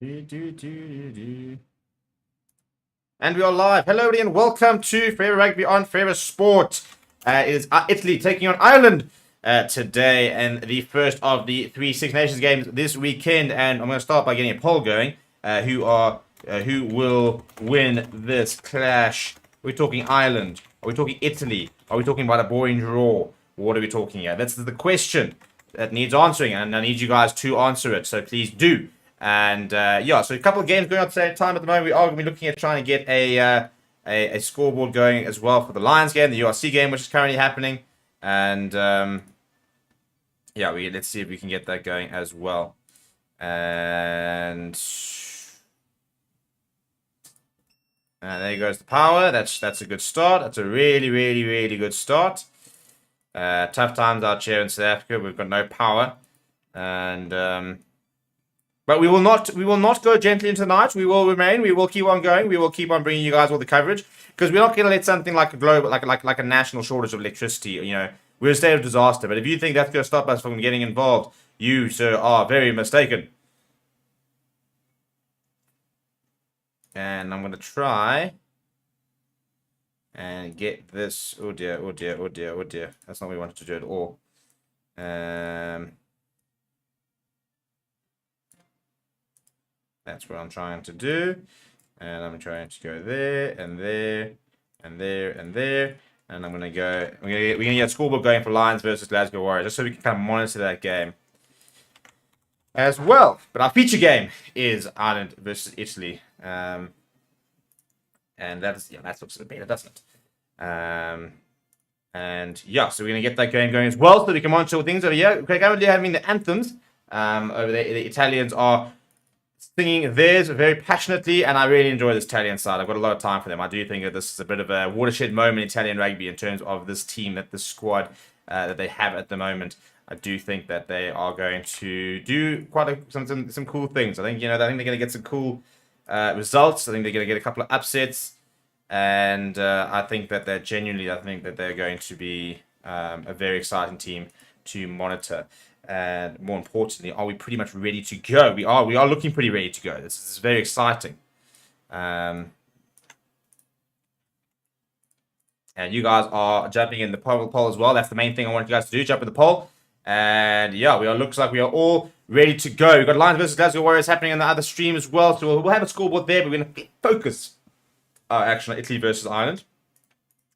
And we are live. Hello, everybody, and welcome to Forever Rugby on Forever Sport. It is Italy taking on Ireland today, and the first of the three Six Nations games this weekend. And I'm going to start by getting a poll going. Who will win this clash? Are we talking Ireland? Are we talking Italy? Are we talking about a boring draw? What are we talking here? That's the question that needs answering, and I need you guys to answer it. So please do. And so a couple of games going on at the same time at the moment. We are going to be looking at trying to get a scoreboard going as well for the Lions game, the URC game, which is currently happening. And let's see if we can get that going as well. And there goes the power. That's a good start. That's a really, really, really good start. Tough times out here in South Africa. We've got no power, and but we will not go gently into the night. We will remain. We will keep on going. We will keep on bringing you guys all the coverage, because we're not going to let something like a global, like a national shortage of electricity. We're in a state of disaster. But if you think that's going to stop us from getting involved, you, sir, are very mistaken. And I'm going to try and get this. Oh dear, oh dear, oh dear, oh dear. That's not what we wanted to do at all. That's what I'm trying to do. And I'm trying to go there and there and there and there. And I'm gonna go. We're gonna get a scoreboard going for Lions versus Glasgow Warriors, just so we can kind of monitor that game as well. But our feature game is Ireland versus Italy. And that looks a bit better, doesn't it? So we're gonna get that game going as well, so we can monitor things over here. We're currently having the anthems over there. The Italians are singing theirs very passionately, and I really enjoy this Italian side. I've got a lot of time for them. I do think that this is a bit of a watershed moment in Italian rugby in terms of this team, this squad that they have at the moment. I do think that they are going to do some cool things. I think they're going to get some cool results. I think they're going to get a couple of upsets, and I think that they're going to be a very exciting team to monitor. And more importantly, are we pretty much ready to go? We are looking pretty ready to go. This is very exciting. And you guys are jumping in the poll as well. That's the main thing I want you guys to do. Jump in the poll. And looks like we are all ready to go. We've got Lions versus Glasgow Warriors happening on the other stream as well. So we'll have a scoreboard there, but we're going to focus our action on Italy versus Ireland.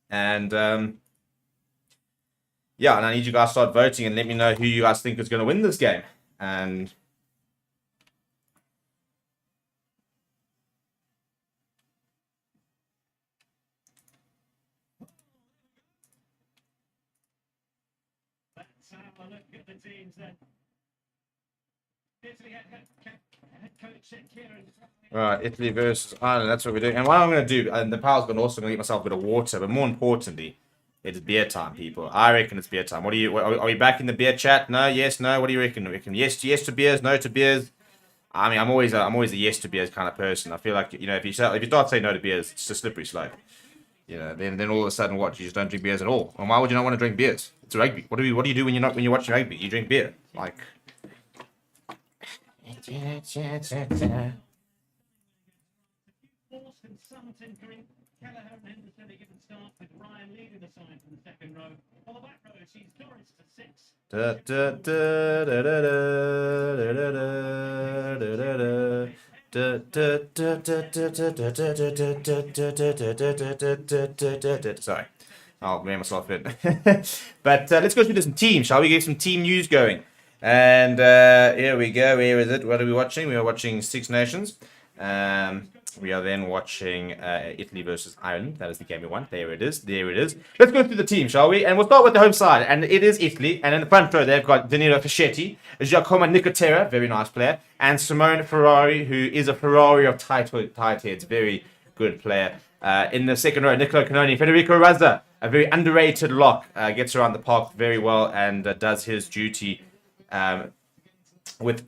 And and I need you guys to start voting and let me know who you guys think is going to win this game. And let's have a look at the teams then. Italy head coach Kieran. Right, Italy versus Ireland. That's what we're doing. And what I'm going to do, and the power's going to get myself a bit of water, but more importantly, it's beer time, people. I reckon it's beer time. Are we back in the beer chat? No, yes, no. What do you reckon? Yes to beers, no to beers. I mean, I'm always a yes to beers kind of person. I feel like if you start saying no to beers, it's a slippery slope. Then all of a sudden, you just don't drink beers at all. And why would you not want to drink beers? It's rugby. What do you do when you're watching rugby? You drink beer, like. Kelleher and Henderson are given start with Ryan leading the side from the second row. On the back row, she's Doris to 6. Sorry, I'll make myself fit. But let's go through some teams, shall we? Get some team news going. And here we go. Where is it? What are we watching? We are watching Six Nations. We are then watching Italy versus Ireland. That is the game we want. There it is. There it is. Let's go through the team, shall we? And we'll start with the home side. And it is Italy. And in the front row, they've got Danilo Fischetti, Giacomo Nicotera, very nice player, and Simone Ferrari, who is a Ferrari of tight heads. Very good player. In the second row, Niccolo Canoni, Federico Razza, a very underrated lock. Gets around the park very well and does his duty with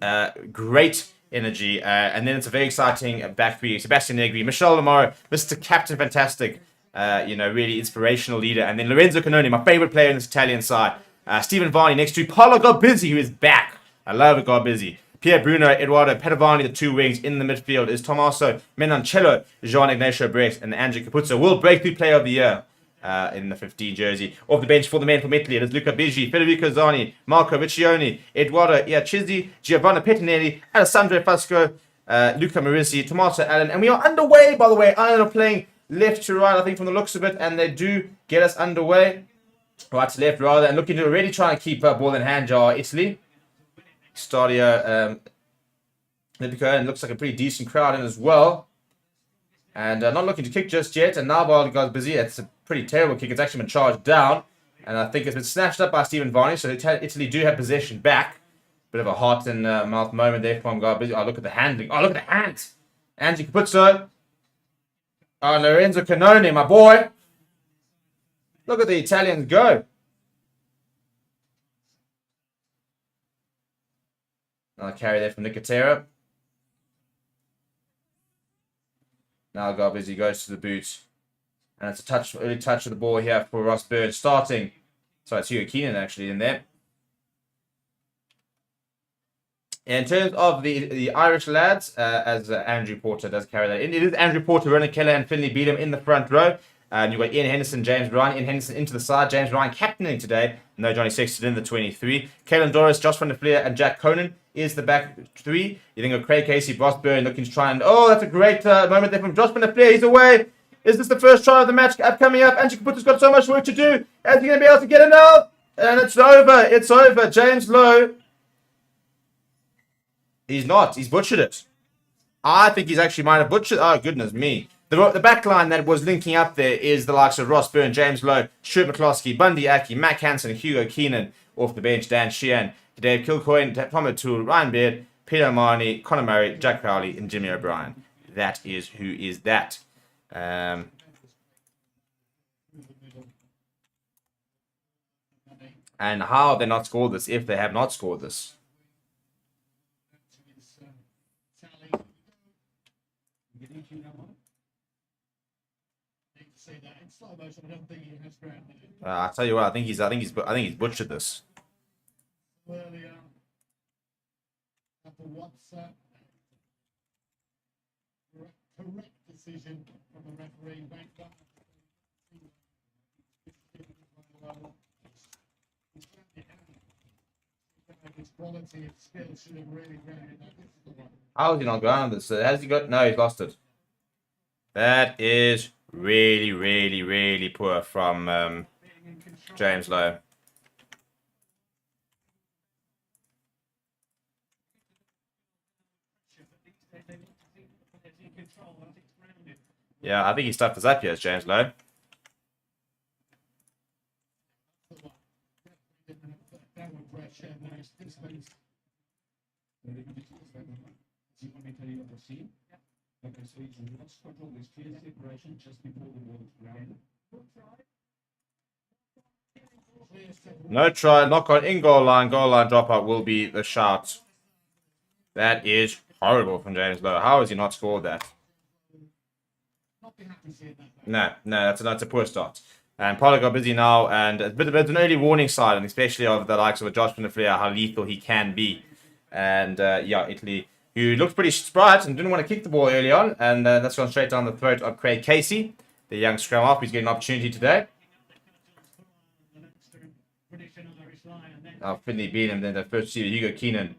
great energy, and then it's a very exciting back three. Sebastian Negri, Michel Lamaro, Mr. Captain Fantastic, really inspirational leader, and then Lorenzo Canoni, my favorite player in this Italian side. Stephen Varney next to Paolo Garbizzi, who is back. I love Garbizzi. Pierre Bruno, Eduardo Padovani, the two wings. In the midfield is Tommaso Menoncello, Juan Ignacio Brecht, and Andrew Capuzzo. World Breakthrough Player of the Year in the 15 jersey. Off the bench for the men from Italy, it is Luca Bigi, Federico Zani, Marco Riccioni, Eduardo Iachizzi, Giovanni Pettinelli, Alessandro Fasco, Luca Marizzi, Tommaso Allen. And we are underway, by the way. Ireland are playing left to right, I think, from the looks of it, and they do get us underway. Right to left, rather, and looking to really try and keep ball in hand jar Italy. Stadio Lipico, and looks like a pretty decent crowd in as well. And not looking to kick just yet. And now while the guy's busy, it's a pretty terrible kick. It's actually been charged down. And I think it's been snatched up by Stephen Varney. So Italy do have possession back. Bit of a heart and mouth moment there from guy busy. Oh, look at the handling. Oh, look at the hands. Angie Capuzzo. Oh, Lorenzo Canone, my boy. Look at the Italians go. Another carry there from Nicotera. Now Garbizzi goes to the boot. And it's a early touch of the ball here for Ross Byrne starting. Sorry, it's Hugo Keenan actually in there. In terms of the Irish lads, as Andrew Porter does carry that in, it is Andrew Porter, Ronan Keller, and Finlay Beedham in the front row. And you've got Ian Henderson, James Ryan. Ian Henderson into the side. James Ryan captaining today. No Johnny Sexton in the 23. Caelan Doris, Josh van der Fleer, and Jack Conan is the back three. You think of Craig Casey, Ross Byrne looking to try and... Oh, that's a great moment there from Josh van der Fleer. He's away. Is this the first try of the match coming up? Andrew Capuzzo's got so much work to do. Is he going to be able to get it out? And it's over. It's over. James Lowe. He's not. He's butchered it. I think he's actually might have butchered... Oh, goodness me. The back line that was linking up there is the likes of Ross Byrne, James Lowe, Stuart McCloskey, Bundy Aki, Mac Hansen, Hugo Keenan. Off the bench, Dan Sheehan, Dave Kilcoyne, Tom O'Toole, Ryan Beard, Peter Marnie, Conor Murray, Jack Crowley, and Jimmy O'Brien. That is who is that. And how have they not scored this if they have not scored this? I tell you what, I think he's butchered this. Earlier, at the WhatsApp, correct decision from the referee. His quality of skill should have really varied. How is he not going on this? Has he got? No, he's lost it. That is really, really, really poor from James Lowe. Yeah, I think he stuffed us up here as James Lowe. No try, knock on in goal line dropout will be the shot. That is horrible from James Lowe. How has he not scored that? No, that's a poor start. And Pollard got busy now, and it's an early warning sign, and especially of the likes of a Josh van der Fleer, how lethal he can be. And yeah, Italy, who looked pretty sprite and didn't want to kick the ball early on, and that's gone straight down the throat of Craig Casey, the young scrum half, who's getting an opportunity today. Finlay beat him, then the first receiver, Hugo Keenan.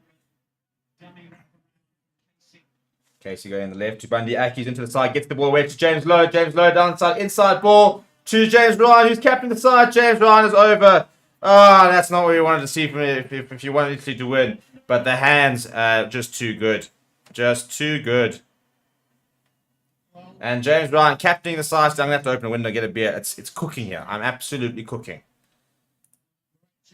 Casey going in the left to Bundy Aki's into the side, gets the ball away to James Lowe. James Lowe downside, inside ball to James Ryan, who's captain the side. James Ryan is over. That's not what we wanted to see from it if you wanted Italy to win. But the hands are just too good. Just too good. And James Ryan captaining the side. So I'm going to have to open a window and get a beer. It's cooking here. I'm absolutely cooking.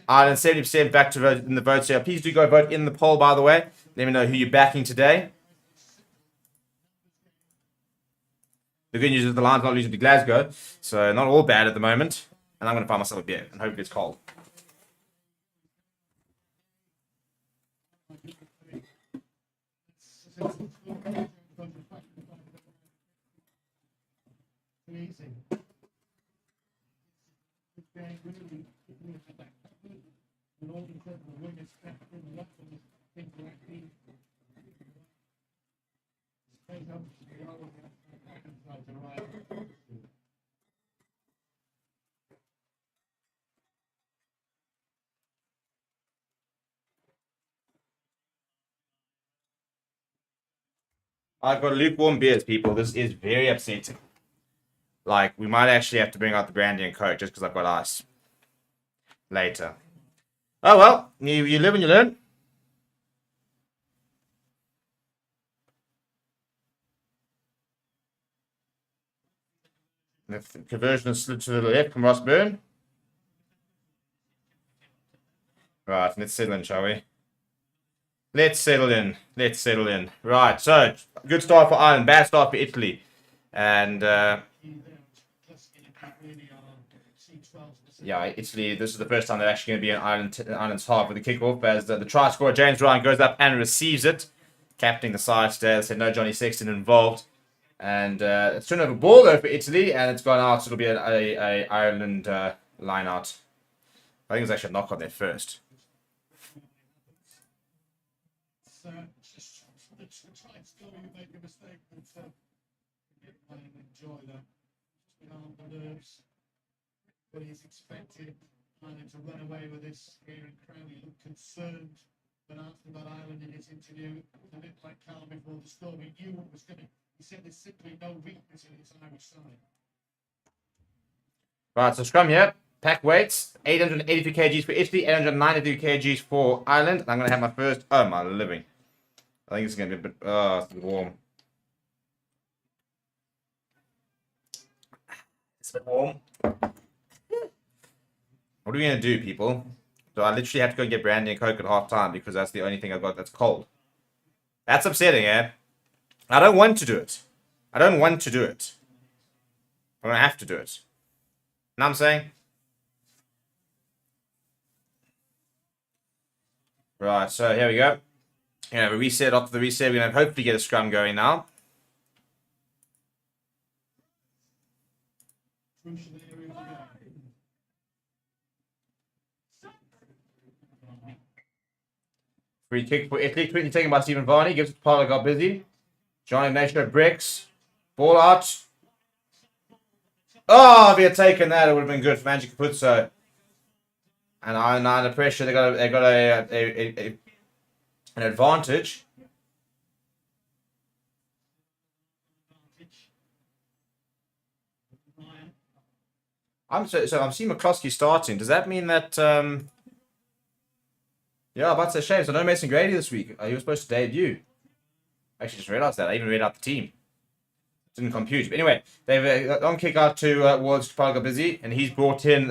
Ireland 70% back to vote in the votes here. Please do go vote in the poll, by the way. Let me know who you're backing today. The good news is the Lions not losing to Glasgow, so not all bad at the moment. And I'm going to find myself a beer, and hopefully it's cold. I've got lukewarm beers, people. This is very upsetting. Like, we might actually have to bring out the brandy and coke just because I've got ice. Later. Oh, well. You live and you learn. The conversion is slid to the left from Ross Byrne. Right, let's settle in, shall we? Let's settle in. Let's settle in. Right, so, good start for Ireland, bad start for Italy. And, yeah, Italy, this is the first time they're actually going to be in Ireland's half with the kickoff as the try scorer, James Ryan, goes up and receives it. Captaining the side today. They said no Johnny Sexton involved. And it's turned over ball though for Italy, and it's gone out, so it'll be a Ireland line out. I think it's actually a knock on there first. But he's expected Ireland to run away with this here in Crowley. Looked concerned when asked about Ireland in his interview. A bit like calm before the storm. He knew what was coming. He said there's simply no weakness in his Irish side. Right, so scrum here. Pack weights. 883 kgs for Italy, 893 kgs for Ireland. I'm going to have my first... Oh, my living. I think it's going to be a bit... Oh, it's a bit warm. It's a bit warm. What are we going to do, people? So I literally have to go and get brandy and coke at half time because that's the only thing I've got that's cold. That's upsetting, eh? I don't want to do it. I don't want to do it. I'm going to have to do it. Know what I'm saying? Right, so here we go. Yeah, we reset after the reset. We're going to hopefully get a scrum going now. Free kick for Italy. Quickly taken by Stephen Varney. Gives it to Paulo, got busy. Johnny National bricks. Ball out. Oh, if he had taken that, it would have been good for Angie Capuzzo. And under pressure, they got an advantage. I'm seeing McCloskey starting. Does that mean that? Yeah, about to say shame. So no Mason Grady this week. He was supposed to debut. I actually just realised that. I even read out the team. Didn't compute. But anyway, they've on kick out to Ward's probably got busy, and he's brought in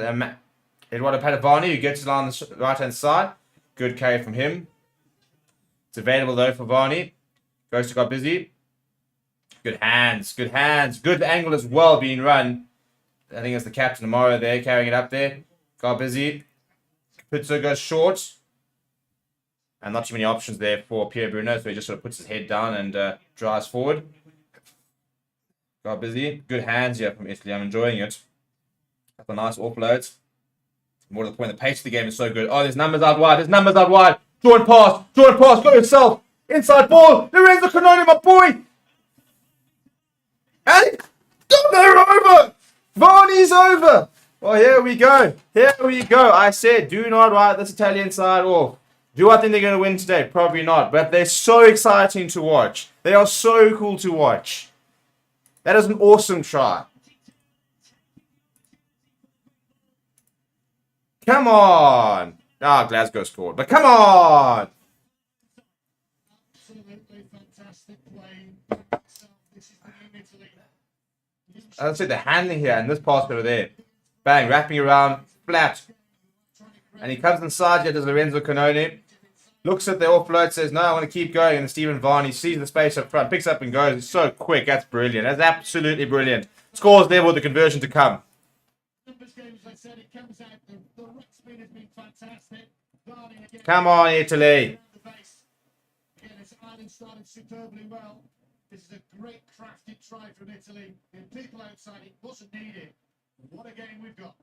Eduardo Padovani, who gets it on the right hand side. Good carry from him. It's available though for Varney. Goes to got busy. Good hands. Good hands. Good angle as well being run. I think it's the captain tomorrow there carrying it up there. Got busy. Pizzo goes short. And not too many options there for Pierre Bruno, so he just sort of puts his head down and drives forward. Got busy. Good hands here from Italy. I'm enjoying it. That's a nice offload. More to the point, the pace of the game is so good. Oh, there's numbers out wide. There's numbers out wide. Draw and pass. Draw and pass. Go yourself. Inside ball. Lorenzo Canoni, my boy. And they're over. Varney's over. Well, here we go. Here we go. I said, do not write this Italian side off. Do I think they're going to win today? Probably not. But they're so exciting to watch. They are so cool to watch. That is an awesome try. Come on. Ah, Glasgow scored. But come on. Absolutely fantastic play. This is the new Italy. As I said, the handling here and this pass over there. Bang, wrapping around, flat. And he comes inside here, does Lorenzo Canoni. Looks at the offload, says, no, I want to keep going. And Stephen Varney sees the space up front, picks up and goes. It's so quick. That's brilliant. That's absolutely brilliant. Scores there with the conversion to come. Come on, Italy. Ireland started superbly well. This is a great crafted try from Italy. The people outside, it wasn't needed. What a game we've got.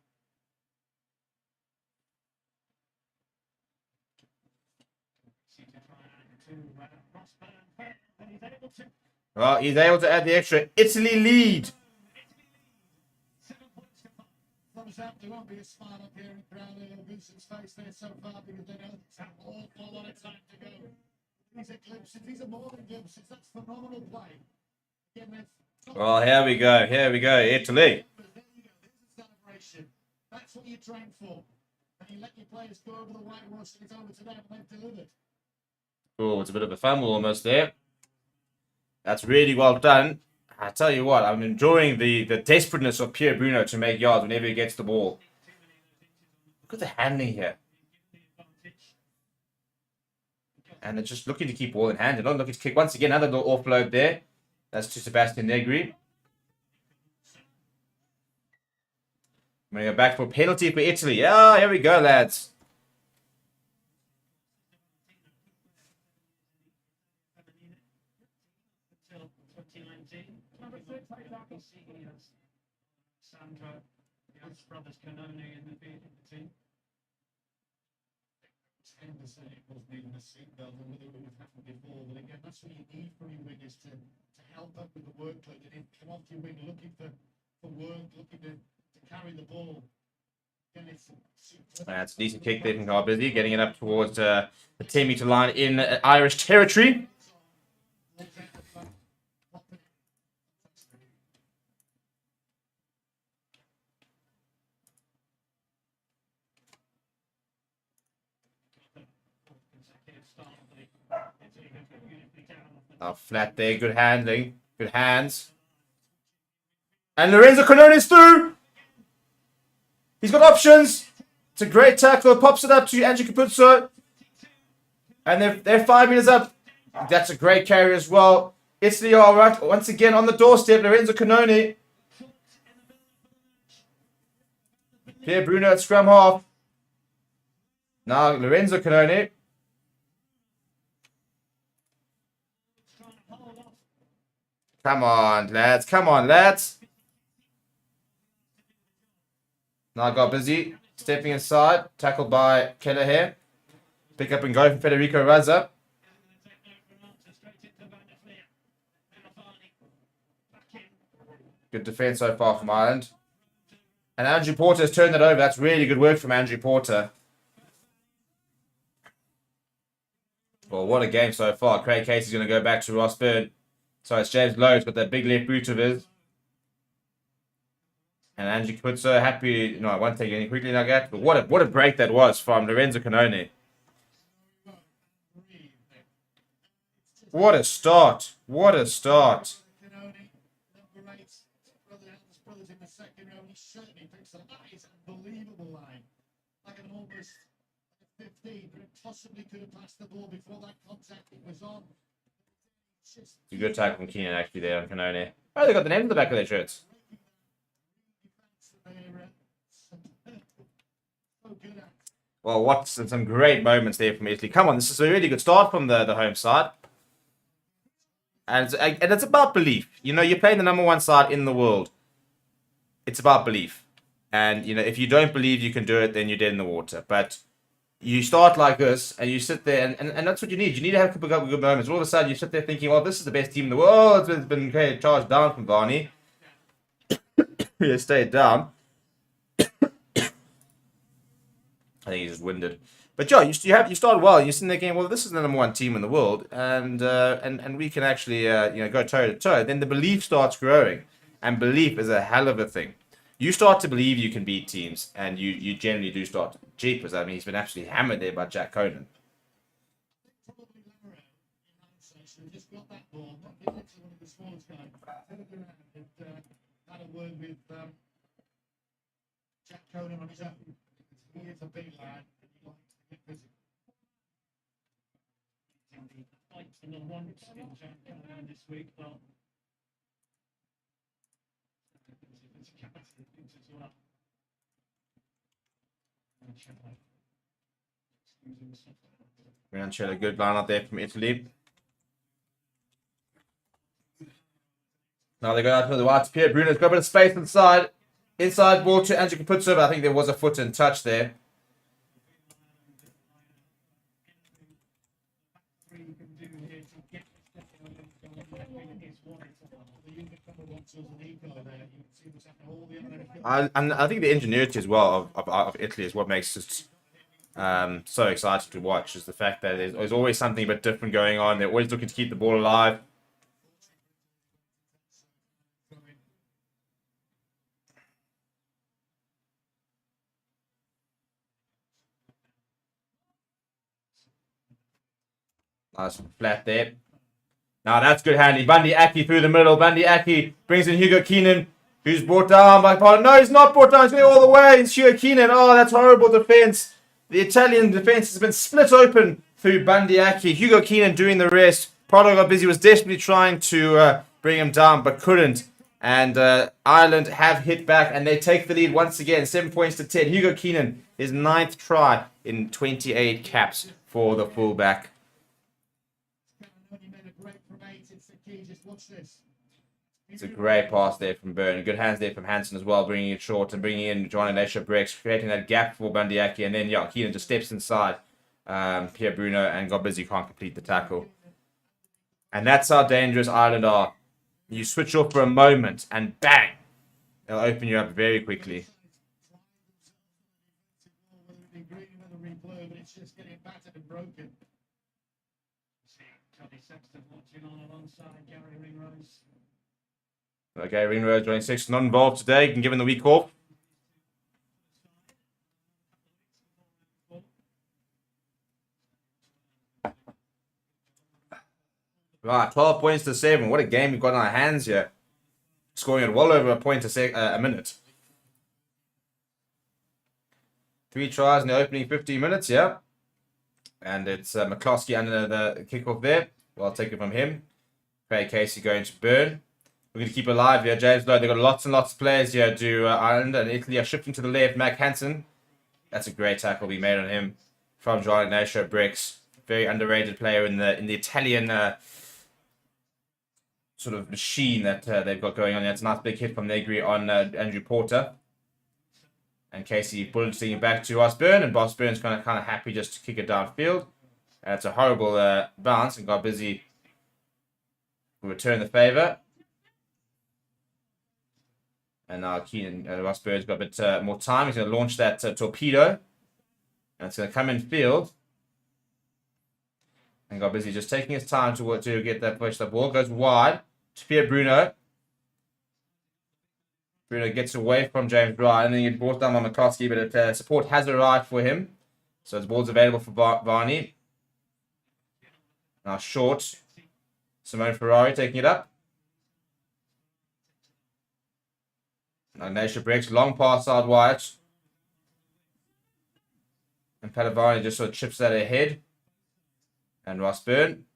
Well, he's able to add the extra. Italy lead. 7 points to five. Thumbs up. There won't be a smile up here in Crowley or Vincent's face there so far because they know it's an awful lot of time to go. These are glimpses. These are more than glimpses. That's phenomenal play. Again, that's Well, here we go. Here we go. Italy. there you go. There's a celebration. That's what you train for. And you let your players go over the whitewash and it's over to them and they've delivered. Oh, it's a bit of a fumble almost there. That's really well done. I tell you what, I'm enjoying the desperateness of Pierre Bruno to make yards whenever he gets the ball. Look at the handling here. And they're just looking to keep ball in hand. They're not looking to kick. Once again, another little offload there. That's to Sebastian Negri. I'm going to go back for a penalty for Italy. Yeah, here we go, lads. Until 2019. Number 6, Sandro, the Oates brothers Canoni in the team. Tend to say it wasn't even a seatbelt or whether it would have happened before. But again, that's what you need from your wingers to help up with the workload. They didn't come off your wing looking for work, looking to carry the ball. Again, That's a decent kick there from Busy, getting it up towards the 10-meter line in Irish territory. Oh, flat there, good handling, good hands. And Lorenzo Canone's through. He's got options. It's a great tackle. Pops it up to Andrew Capuzzo. And they're 5 meters up. That's a great carry as well. Italy all right. Once again on the doorstep, Lorenzo Canone. Pierre Bruno at scrum half. Now Lorenzo Canone. Come on, lads. Come on, lads. Now got Busy. Stepping inside. Tackled by Kelleher. Pick up and go from Federico Razza. Good defense so far from Ireland. And Andrew Porter has turned that over. That's really good work from Andrew Porter. Well, what a game so far. Craig Casey's going to go back to Ross Byrne. So it's James Lowe. He's got that big left boot of his. And Andrew Capuzzo happy. No, I won't take any quickly like that. But what a break that was from Lorenzo Canone. What a start. What a start. Brothers in the second row, he certainly picks up. That is an unbelievable line. Like an almost 15, but it possibly could have passed the ball before that contact it was on. It's a good tackle from Keenan actually there on Canone. Oh, they got the name on the back of their shirts. Well, what's some great moments there from Italy. Come on, this is a really good start from the home side. And it's about belief. You know, you're playing the number one side in the world. It's about belief. And, you know, if you don't believe you can do it, then you're dead in the water. But you start like this, and you sit there, and that's what you need. You need to have a couple of good moments. All of a sudden, you sit there thinking, well, this is the best team in the world. It's been charged down from Varney. He stayed down. I think he's just winded. But yeah, you start well. You're sitting there going, well, this is the number one team in the world, and we can actually go toe to toe. Then the belief starts growing, and belief is a hell of a thing. You start to believe you can beat teams, and you generally do start. Jeepers, I mean, he's been absolutely hammered there by Jack Conan. Just got that ball, not give it to one of the smallest guys. Turned around and had a word with Jack Conan on his own. He is a big lad, and he likes to get busy. The fights and the wants in Jack Cannon this week, but it's a capacity things as well. Riancello, good line up there from Italy. Now they go out to the right. Pierre Bruno's got a bit of space inside. Inside ball to Andrew Capuzzo, but I think there was a foot and touch there. I think the ingenuity as well of Italy is what makes it so exciting to watch. Is the fact that there's always something a bit different going on. They're always looking to keep the ball alive. Nice flat there. Now that's good handling. Bundy Aki through the middle. Bundy Aki brings in Hugo Keenan, who's brought down by Pollard. No, he's not brought down. He's going all the way. It's Hugo Keenan. Oh, that's horrible defense. The Italian defense has been split open through Bundy Aki. Hugo Keenan doing the rest. Prado got busy, was desperately trying to bring him down, but couldn't. And Ireland have hit back, and they take the lead once again, 7 points to 10. Hugo Keenan, his 9th try in 28 caps for the fullback. It's a great pass there from Byrne. Good hands there from Hansen as well, bringing it short and bringing in John and Aisha Brex, creating that gap for Bandiaki. And then, yeah, Keenan just steps inside Pierre Bruno and got busy, can't complete the tackle. And that's how dangerous Ireland are. You switch off for a moment and bang, they'll open you up very quickly. Okay, Ringrose joining 6, not involved today, can give him the week off. Right, 12 points to 7. What a game we've got in our hands here. Scoring it well over a point a minute. 3 tries in the opening 15 minutes, yeah. And it's McCloskey under the kickoff there. Well, I'll take it from him. Craig Casey going to Byrne. We're going to keep alive here. James Lowe, they've got lots and lots of players here. Do Ireland and Italy are shifting to the left. Mac Hansen. That's a great tackle we made on him. From John Ignacio Brix. Very underrated player in the Italian sort of machine that they've got going on. That's a nice big hit from Negri on Andrew Porter. And Casey bulleting it back to Osborne. And Osborne's kind of happy just to kick it downfield. And it's a horrible bounce and got busy. Return the favour. And now Keenan, Osborne's got a bit more time. He's going to launch that torpedo. And it's going to come in field. And got busy just taking his time to get that push. The ball goes wide to Pierre Bruno. Bruno gets away from James Ryan, and then he gets brought down by McCloskey, but support has arrived for him. So his ball's available for Varney. Now short. Simone Ferrari taking it up. Now Naisha breaks. Long pass out wide. And Padavani just sort of chips that ahead. And Ross Byrne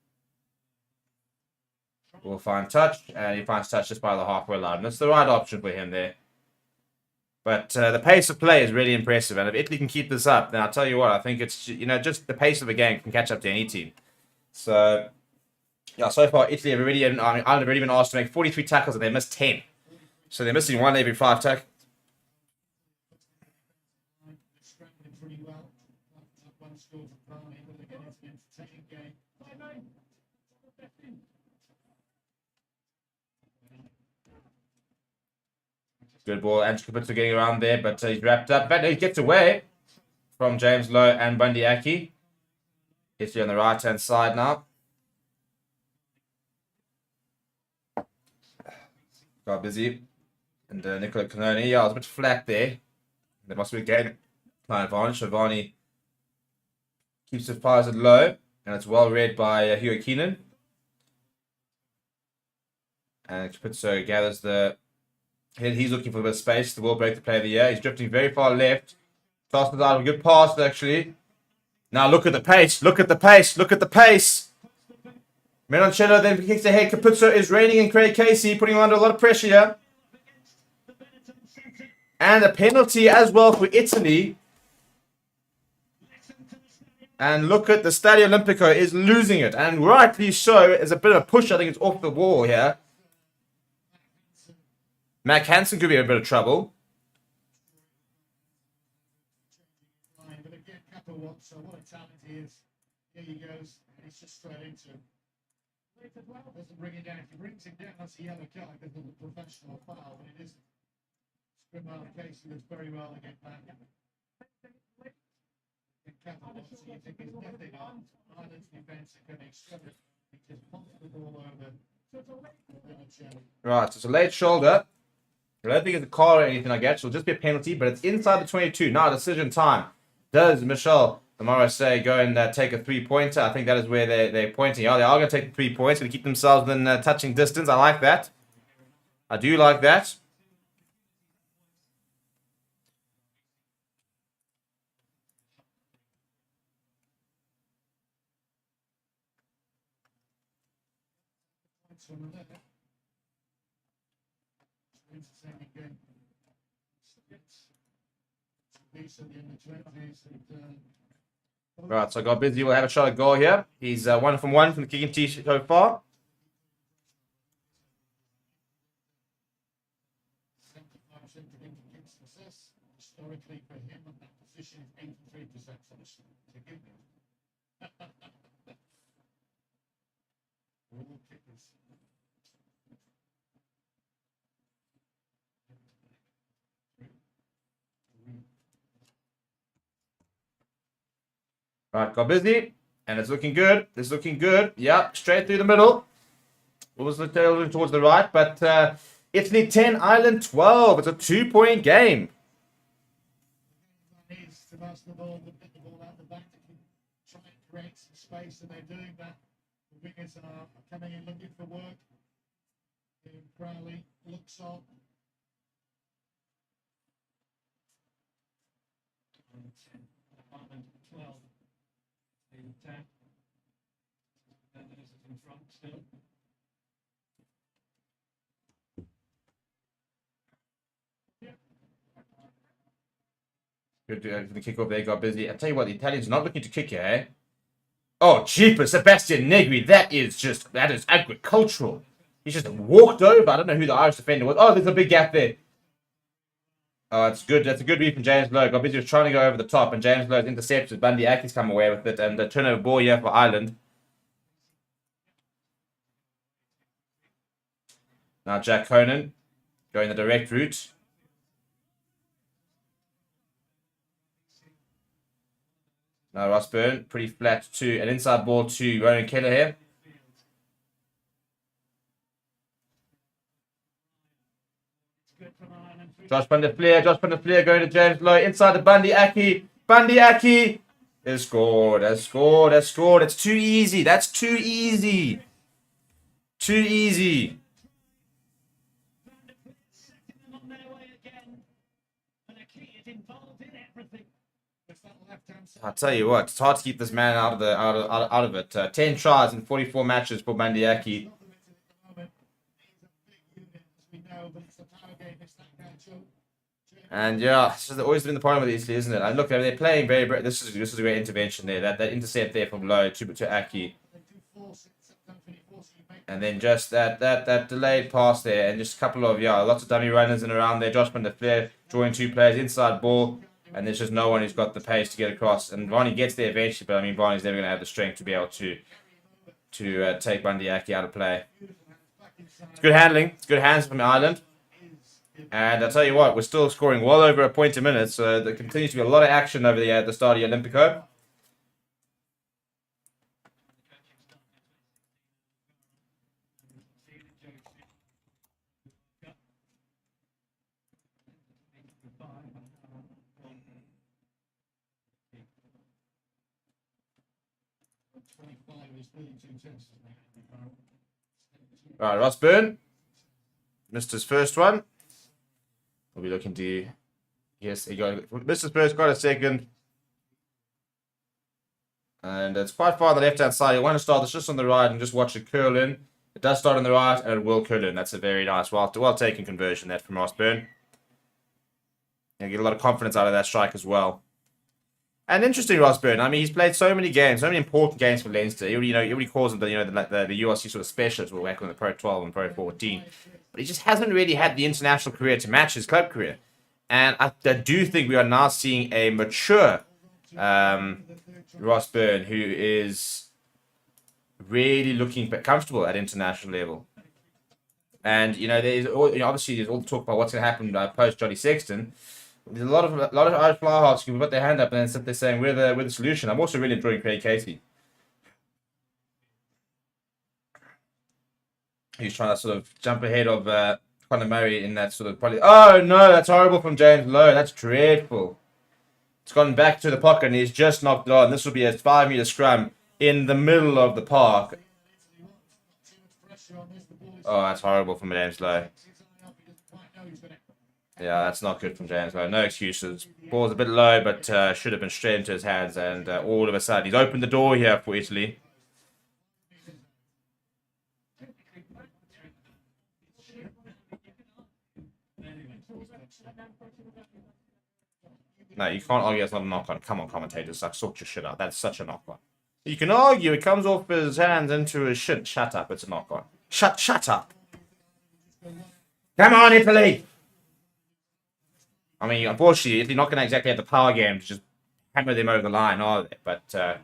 will find touch, and he finds touch just by the halfway line. That's the right option for him there. But the pace of play is really impressive, and if Italy can keep this up, then I'll tell you what, I think it's, just the pace of the game can catch up to any team. So, yeah, so far Italy have Ireland have already been asked to make 43 tackles, and they missed 10. So they're missing 1 every 5 tackles. Good ball. Andrew Kapitsa getting around there, but he's wrapped up. But he gets away from James Lowe and Bundy Aki. Italy on the right-hand side now. Got busy. And Nicola Canoni, yeah, I was a bit flat there. There must be a game plan advantage. So Varney keeps it piloted low. And it's well read by Hugo Keenan. And Kapitsa gathers the... He's looking for a bit of space. The ball break the play of the year. He's drifting very far left. Tosses out a good pass, actually. Now look at the pace. Look at the pace. Look at the pace. Menoncello then kicks ahead. Capuzzo is reining in Craig Casey, putting him under a lot of pressure here. And a penalty as well for Italy. And look at the Stadio Olimpico is losing it. And rightly so. It's a bit of a push. I think it's off the wall here. Mac Hansen could be in a bit of trouble. But again, Capello, what a talent he is. Here he goes, and he's just straight into him. Well, I think it's a bit of a push. I think it's off the wall here. Mac Hansen could be a bit of trouble. But again, Capello, what a talent he is. Here he goes, and he's just straight into him. 1 minute 30 to go. 1 minute 30 to go. Doesn't bring it down. If he brings it down, that's a yellow card because of the professional foul, but it isn't. Scrimmer Casey does very well to get back. In capital, so you think there's nothing on Ireland's defence are going to extend it. He just pumps the ball over. Right, so it's a late shoulder. I don't think it's a call or anything like that. So it'll just be a penalty, but it's inside the 22. Now decision time. Does Michel say go and take a 3-pointer? I think that is where they're pointing. Oh, they are going to take the 3 points. Going to keep themselves within touching distance. I like that. I do like that. Right, so got busy. We'll have a shot at goal here. He's 1 from 1 from the kicking tee so far. Historically, for him, that position is 83%. So forgive me. All kickers. Right, got busy. And it's looking good. It's looking good. Yeah, straight through the middle. It was looking towards the right, but Italy 10, Ireland 12. It's a 2-point game. Needs to pass the ball, get the ball out the back to try and create some space, and they're doing that. The wingers are coming in looking for work. Crowley looks on. Ireland 12. In 10. Netherlands is in front still. Good for the kick off there, got busy. I tell you what, the Italians are not looking to kick here, eh? Oh, jeepers, Sebastian Negri, that is agricultural. He just walked over. I don't know who the Irish defender was. Oh, there's a big gap there. Oh, it's good. That's a good read from James Lowe. Got busy was trying to go over the top, and James Lowe's intercepted. Bundy Aki's come away with it, and the turnover ball here for Ireland. Now Jack Conan going the direct route. Now Ross Byrne, pretty flat to an inside ball to Ronan Keller here. Josh Van der Fleer going to James Lowe inside the Bundy Aki. Bundy Aki has scored. It's too easy. That's too easy. Too easy. I'll tell you what, it's hard to keep this man out of it. 10 tries in 44 matches for Bundy Aki. And yeah, this has always been the problem with Italy, isn't it? And look, they're playing very. This is a great intervention there. That intercept there from Lowe to Aki, and then just that delayed pass there, and just a couple of lots of dummy runners in around there. Josh Van der Fleer drawing 2 players inside ball, and there's just no one who's got the pace to get across. And Varney gets there eventually, but I mean Varney's never going to have the strength to be able to take Bundy Aki out of play. It's good handling. It's good hands from Ireland. And I'll tell you what, we're still scoring well over a point a minute, so there continues to be a lot of action over the start of the Olympico. All right, Ross Byrne missed his first one. We'll be looking to. Yes, he missed his first, got a second. And it's quite far on the left-hand side. You want to start this just on the right and just watch it curl in. It does start on the right and it will curl in. That's a very nice, well-taken conversion that from Ross Byrne. You get a lot of confidence out of that strike as well. And interesting, Ross Byrne. I mean, he's played so many games, so many important games for Leinster. He calls him the URC sort of specialist. We're back on the Pro 12 and Pro 14, but he just hasn't really had the international career to match his club career. And I do think we are now seeing a mature Ross Byrne who is really looking comfortable at international level. And there's obviously there's all the talk about what's going to happen post Johnny Sexton. There's a lot of Irish fly halves who put their hand up and then sit there saying we're the solution. I'm also really enjoying Craig Casey. He's trying to sort of jump ahead of Conor Murray in that sort of probably. Oh no, that's horrible from James Lowe. That's dreadful. It's gone back to the pocket and he's just knocked it on. This will be a 5-meter scrum in the middle of the park. Oh, that's horrible from James Lowe. Yeah, that's not good from James Lowe. No excuses. Ball's a bit low, but should have been straight into his hands. And all of a sudden, he's opened the door here for Italy. No, you can't argue that's not a knock-on. Come on, commentators. Sort your shit out. That's such a knock-on. You can argue it comes off his hands into his shit. Shut up. It's a knock-on. Shut up. Come on, Italy. I mean, unfortunately, Italy not going to exactly have the power game to just hammer them over the line, are they? But tell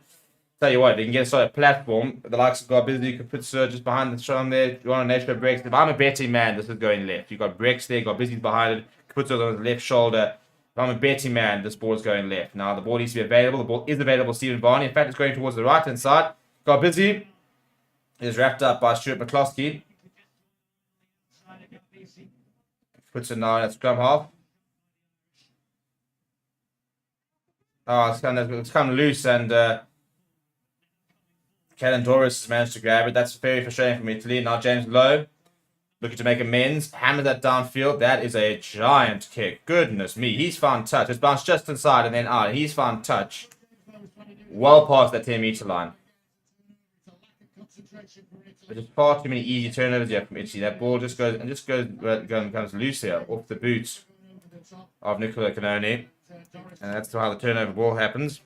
you what, they can get a solid platform. The likes of Garbizzi, you could put Surges behind the strong there. You want a Nashville Brex. If I'm a betting man, this is going left. You've got Brex there, Garbizzi's behind it. Puts it on his left shoulder. If I'm a betting man, this ball is going left. Now, the ball needs to be available. The ball is available, Stephen Varney. In fact, it's going towards the right-hand side. Garbizzi is wrapped up by Stuart McCloskey. Puts it now at scrum half. Oh, it's come loose and Callan Doris has managed to grab it. That's very frustrating from Italy. Now James Lowe looking to make amends. Hammer that downfield. That is a giant kick. Goodness me. He's found touch. It's bounced just inside and then out. He's found touch. Well past that 10-meter line. There's just far too many easy turnovers here from Italy. That ball just goes becomes loose here off the boot of Nicola Canoni. And that's how the turnover ball happens.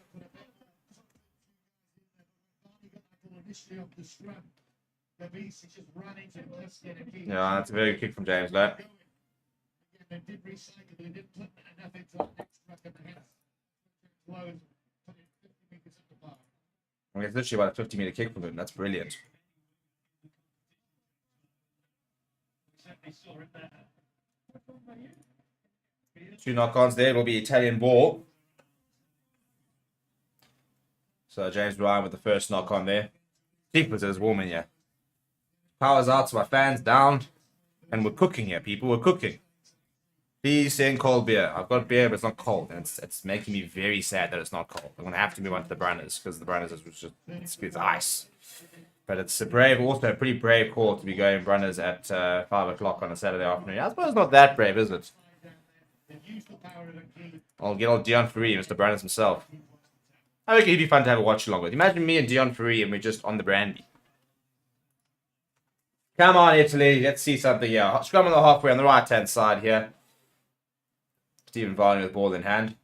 Yeah, that's a very good kick from James Lowe. I mean, it's literally about a 50-meter kick from him. That's brilliant. Two knock-ons there. It'll be Italian ball. So James Ryan with the first knock-on there. Keepers is warming here. Powers out to my fans down. And we're cooking here, people. We're cooking. Please send cold beer. I've got beer, but it's not cold. And it's making me very sad that it's not cold. I'm going to have to move on to the Brunners because the Brunners is just it's ice. But it's a pretty brave call to be going Brunners at 5 o'clock on a Saturday afternoon. I suppose it's not that brave, is it? I'll get old Dion Ferree, Mr. Brunners himself. I think he'd be fun to have a watch along with. Imagine me and Dion Ferree and we're just on the brandy. Come on, Italy. Let's see something here. Scrum on the halfway on the right-hand side here. Stephen Varney with ball in hand.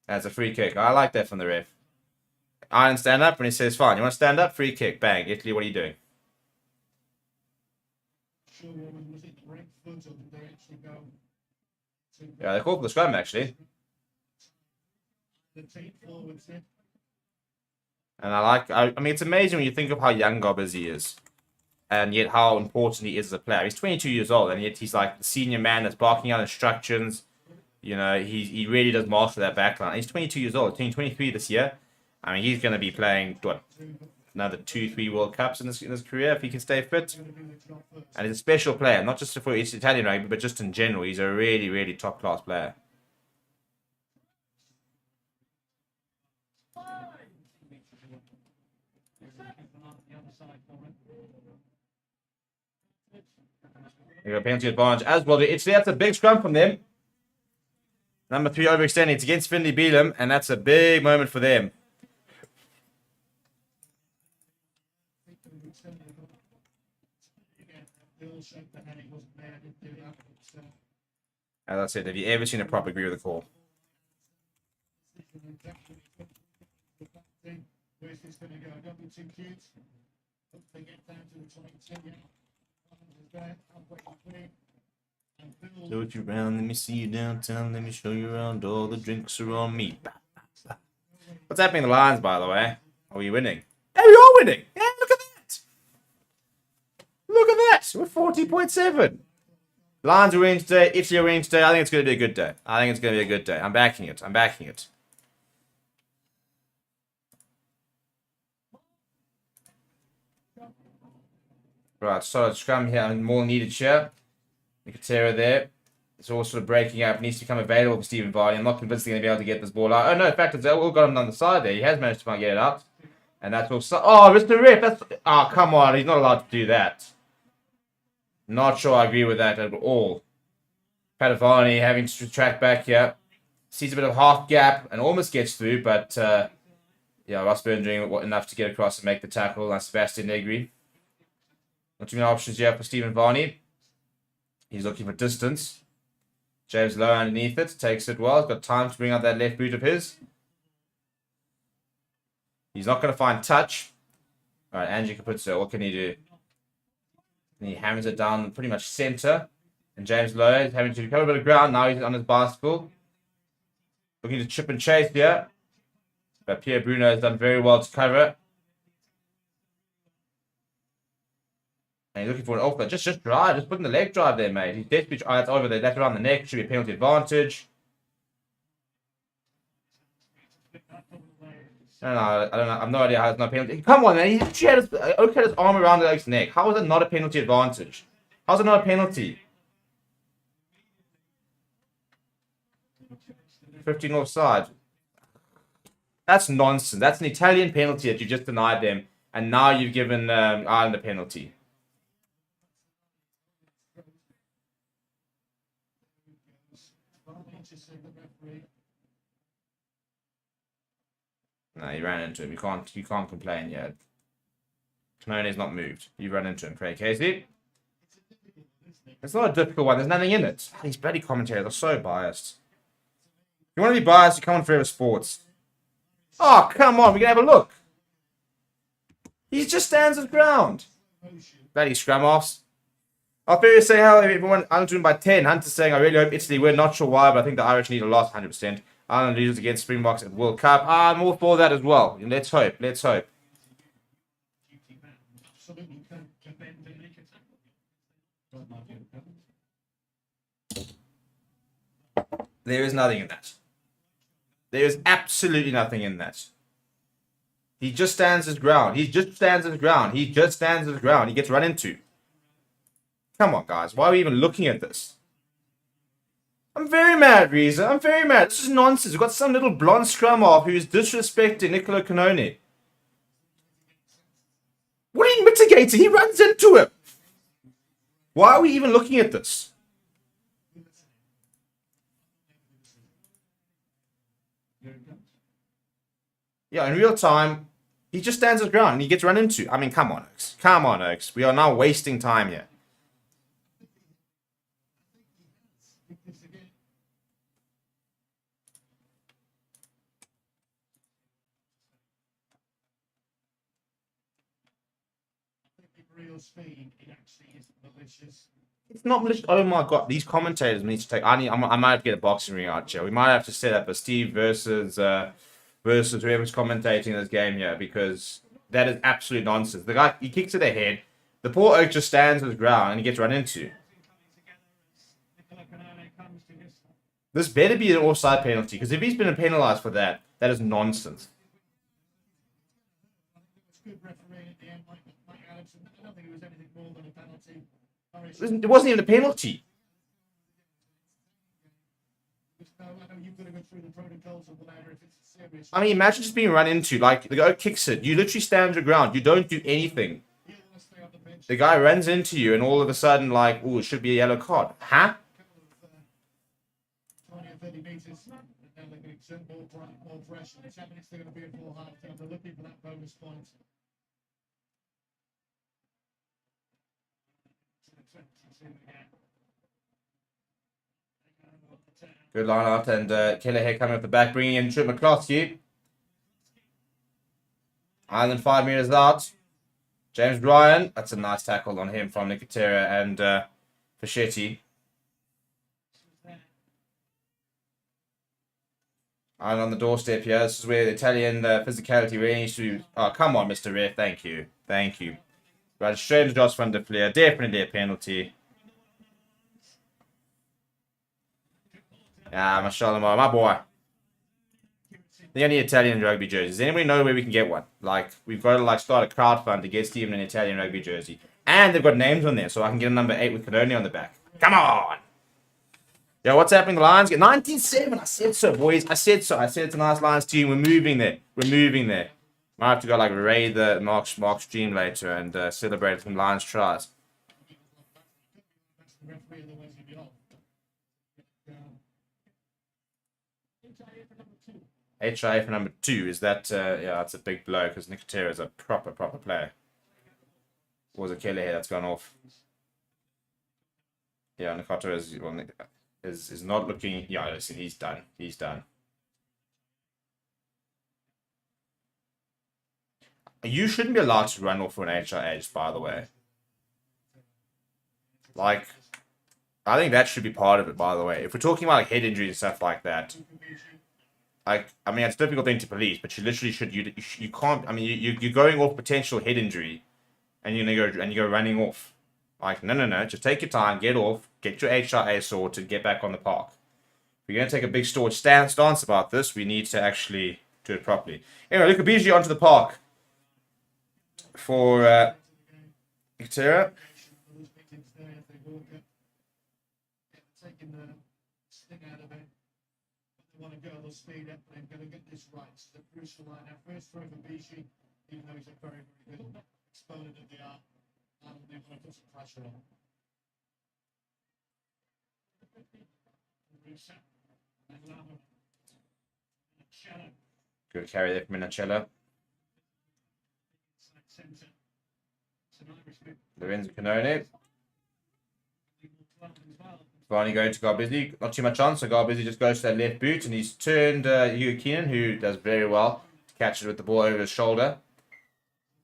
That's a free kick. I like that from the ref. Iron stand up and he says, fine, you want to stand up? Free kick. Bang. Italy, what are you doing? Yeah, they called for the scrum, actually. And I mean, it's amazing when you think of how young Garbizzi is. And yet how important he is as a player. He's 22 years old, and yet he's like the senior man that's barking out instructions. You know, he really does master that backline. He's 22 years old, turning 23 this year. I mean, he's going to be playing, another 2-3 World Cups in his career if he can stay fit. And he's a special player, not just for Italian rugby, but just in general. He's a really, really top-class player. They got penalty advantage as well. Italy, that's a big scrum from them. Number 3 overextending. It's against Finley Beelum, and that's a big moment for them. As I said, have you ever seen a prop agree with the call? Where's this going to go? Double 2 kids. Hope they get down to the 22. Show you around, let me see you downtown, let me show you around, all the drinks are on me. What's happening in the Lions, by the way? Are we winning? Yeah, we are winning. Yeah, look at that. Look at that. We're 40.7. Lions are winning today. Italy are winning today. I think it's going to be a good day. I think it's going to be a good day. I'm backing it. I'm backing it. Right, solid scrum here. And more needed here. Nicotera there. It's all sort of breaking up. Needs to become available for Stephen Vardy. I'm not convinced he's going to be able to get this ball out. Oh, no. In fact, it's all got him on the side there. He has managed to get it out. And that's also... Oh, Mr. Rip. That's... Oh, come on. He's not allowed to do that. Not sure I agree with that at all. Padavani having to track back here. Sees a bit of half gap and almost gets through. But, yeah, Rossburn doing enough to get across and make the tackle. That's Sebastian Negri. Not too many options here for Stephen Varney. He's looking for distance. James Lowe underneath it. Takes it well. He's got time to bring out that left boot of his. He's not going to find touch. All right, Angie Capuzzo. What can he do? And he hammers it down pretty much center. And James Lowe is having to recover a bit of ground. Now he's on his bicycle. Looking to chip and chase here. But Pierre Bruno has done very well to cover it. And he's looking for an offload. Just drive. Just putting the leg drive there, mate. He's desperately... Oh, that's over there. That's around the neck. Should be a penalty advantage. I don't know. I've no idea how it's not a penalty. Come on, man. He literally had his arm around the leg's neck. How is it not a penalty advantage? How is it not a penalty? 15 offside. That's nonsense. That's an Italian penalty that you just denied them. And now you've given Ireland a penalty. No, you ran into him. You can't complain yet. Canone's not moved. You run into him, Craig Casey. It's not a difficult one. There's nothing in it. These bloody commentators are so biased. If you want to be biased, you come on Forever Sports. Oh, come on. We can have a look. He just stands his ground. Bloody scrum offs. I'll fairly say how everyone, I'm doing by 10. Hunter's saying, I really hope Italy win. Not sure why, but I think the Irish need a loss 100%. Ireland loses against Springboks at World Cup. I'm all for that as well. Let's hope. Let's hope. There is nothing in that. There is absolutely nothing in that. He just stands his ground. He just stands his ground. He just stands his ground. He gets run into. Come on, guys. Why are we even looking at this? I'm very mad, Reza. I'm very mad. This is nonsense. We've got some little blonde scrum off who's disrespecting Niccolo Canone. What are you mitigating? He runs into him. Why are we even looking at this? Yeah, in real time, he just stands his ground and he gets run into. I mean, come on, Oaks. Come on, Oaks. We are now wasting time here. It's not malicious. Oh my god, these commentators need to take. I might have to get a boxing ring out here. We might have to set up a Steve versus whoever's commentating this game here, because that is absolute nonsense. The guy, he kicks to the head. The poor Oak just stands his ground and he gets run into. This better be an offside penalty, because if he's been penalised for that, that is nonsense. It wasn't even a penalty. I mean, imagine just being run into. Like, the guy kicks it. You literally stand your ground. You don't do anything. The guy runs into you, and all of a sudden, like, oh, it should be a yellow card. Huh? Good line out, and Kelleher coming up the back, bringing in Trip McCloskey. Ireland 5 meters out. James Ryan, that's a nice tackle on him from Nicotera and Fischetti. And on the doorstep here, this is where the Italian physicality really needs to... Oh, come on, Mr. Ref. Thank you. Thank you. Right, straight to Josh van der Fleer. Definitely a penalty. Ah, Mashallah, my boy. The only Italian rugby jerseys. Does anybody know where we can get one? Like, we've got to like start a crowdfund to get Steven an Italian rugby jersey. And they've got names on there, so I can get a number 8 with Canoni on the back. Come on! Yo, what's happening? The Lions get 19-7. I said so, boys. I said so. I said it's a nice Lions team. We're moving there. We're moving there. Might have to go like raid the Mark's stream later and celebrate some Lions tries. That's the referee, otherwise he'd be off. HIA for number 2. Is that, yeah, that's a big blow because Nicotera is a proper player. Or was it Kelly here that's gone off? Yeah, Nicotera is not looking. Yeah, listen, he's done. He's done. You shouldn't be allowed to run off for an HIA, just by the way. Like, I think that should be part of it, by the way. If we're talking about like head injuries and stuff like that, like, I mean, it's a difficult thing to police, but you literally should. You can't. I mean, you're going off potential head injury, and you go running off. Like, no. Just take your time, get off, get your HIA sorted, get back on the park. If you're going to take a big staunch stance about this, we need to actually do it properly. Anyway, look at BG onto the park for Ictera. Taking the sting out of it. They want to go, they'll speed up, but they've got to get this right. It's the crucial line. Now, first throw for Bishi, even though he's a very good exponent of the art. And they've got to put some pressure on. Good carry there from Minacella. Lorenzo Canone. Finally going to Garbizzi. Not too much on, so Garbizzi just goes to that left boot, and he's turned Hugo Keenan, who does very well to catch it with the ball over his shoulder.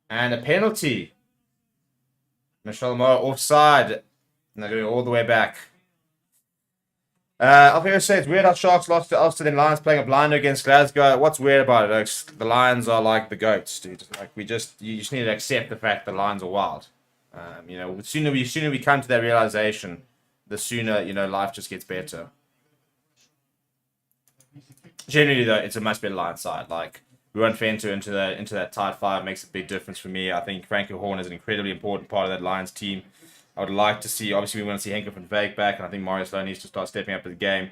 And a penalty. Michelle Moore offside. And they're going all the way back. Alfio says, weird how Sharks lost to Ulster, then Lions playing a blinder against Glasgow. What's weird about it? The Lions are like the goats, dude. Like, you just need to accept the fact the Lions are wild. You know, the sooner we come to that realization, the sooner, you know, life just gets better. Generally, though, it's a much better Lions side. Like, we won't enter into that tight 5 makes a big difference for me. I think Frankie Horn is an incredibly important part of that Lions team. I would like to see, obviously, we want to see Henkel van Veek back, and I think Mario Sloan needs to start stepping up in the game.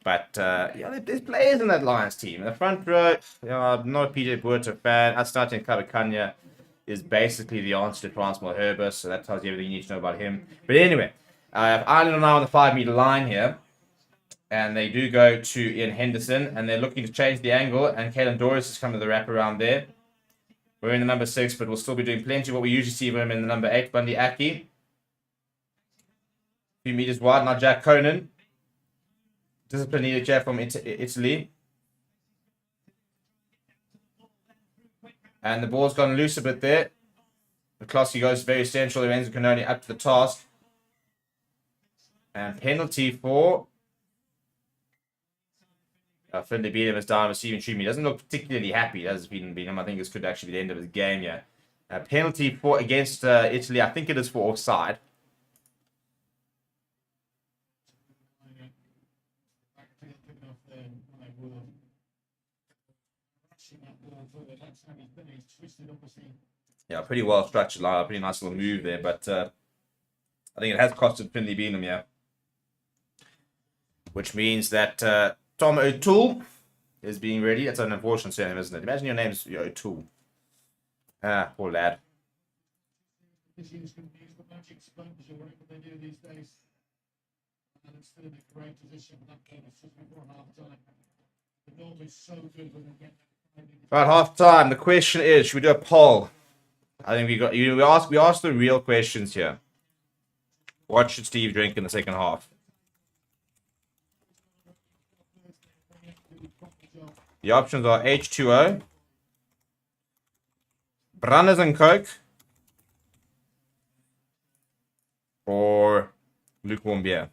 But, yeah, there's players in that Lions team. In the front row, you know, I'm not a PJ Buerta fan. Astartin Kabakanya is basically the answer to Transmal Herbus, so that tells you everything you need to know about him. But anyway, I have Ireland now on the 5-meter line here. And they do go to Ian Henderson, and they're looking to change the angle, and Caelan Doris is coming to the wrap around there. We're in the number 6, but we'll still be doing plenty of what we usually see with him in the number 8, Bundy Aki. A few meters wide, now Jack Conan. Discipline needed Jack from Italy. And the ball's gone loose a bit there. McCloskey goes very central, Lorenzo Canoni up to the task. And penalty for... Finley Beatham is down receiving treatment. He doesn't look particularly happy, does Finley Beatham. I think this could actually be the end of his game, yeah. Penalty for against Italy. I think it is for offside. Yeah, pretty well structured line. Pretty nice little move there, but I think it has costed Finley Beatham, yeah. Which means that... Tom O'Toole is being ready. That's an unfortunate surname, isn't it? Imagine your name's O'Toole. Ah, poor lad. This year's going to use the magic sponge or whatever they do these days. And it's still in a great position for that game. It's just before half time. The norm is so good when they get Right, half time. The question is, should we do a poll? I think we asked the real questions here. What should Steve drink in the second half? The options are H2O, Branners and Coke, or lukewarm beer.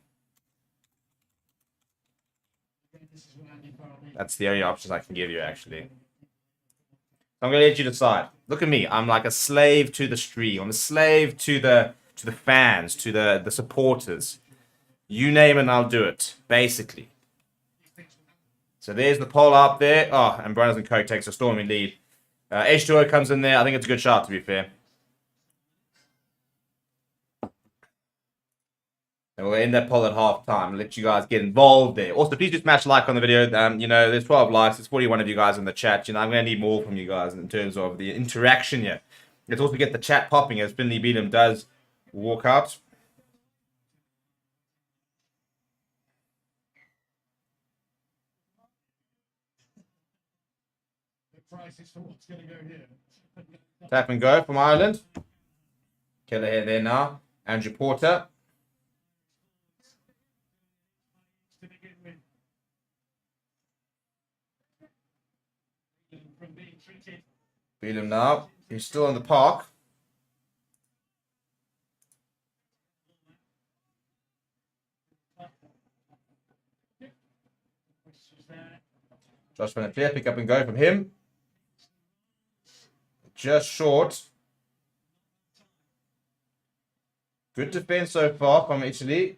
this is what Andy Farrell That's the only options I can give you, actually. I'm going to let you decide. Look at me. I'm like a slave to the stream. I'm a slave to the fans, to the supporters. You name it and I'll do it, basically. So there's the poll up there. Oh, and Brothers and Coke takes a stormy lead. H2O comes in there. I think it's a good shot, to be fair. And we'll end that poll at half time. Let you guys get involved there. Also, please just smash like on the video. You know, there's 12 likes. There's 41 of you guys in the chat. You know, I'm going to need more from you guys in terms of the interaction here. Let's also get the chat popping as Finley Beatham does walk out. The price is for what's going to go here. Tap and go from Ireland. Kelleher there now. Andrew Porter. To begin with. From being treated. Beatham now. He's still in the park. Josh Van Fleer, pick up and go from him. Just short. Good defense so far from Italy.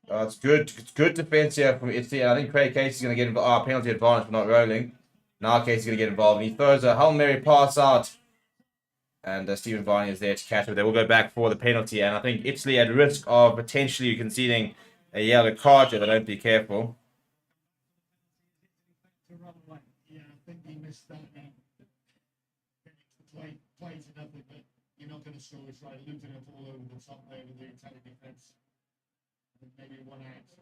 It's good. It's good defense here from Italy. I think Craig Casey's going to get a penalty advantage for not rolling. Now Casey's going to get involved. And he throws a Hail Mary pass out. And Stephen Varney is there to catch it. They will go back for the penalty. And I think Italy at risk of potentially conceding a yellow card if they don't be careful. Yeah, I think he missed that. Play to nothing, but you're not going to score. It's like looting it all over the top there with the Italian defence. Maybe one out to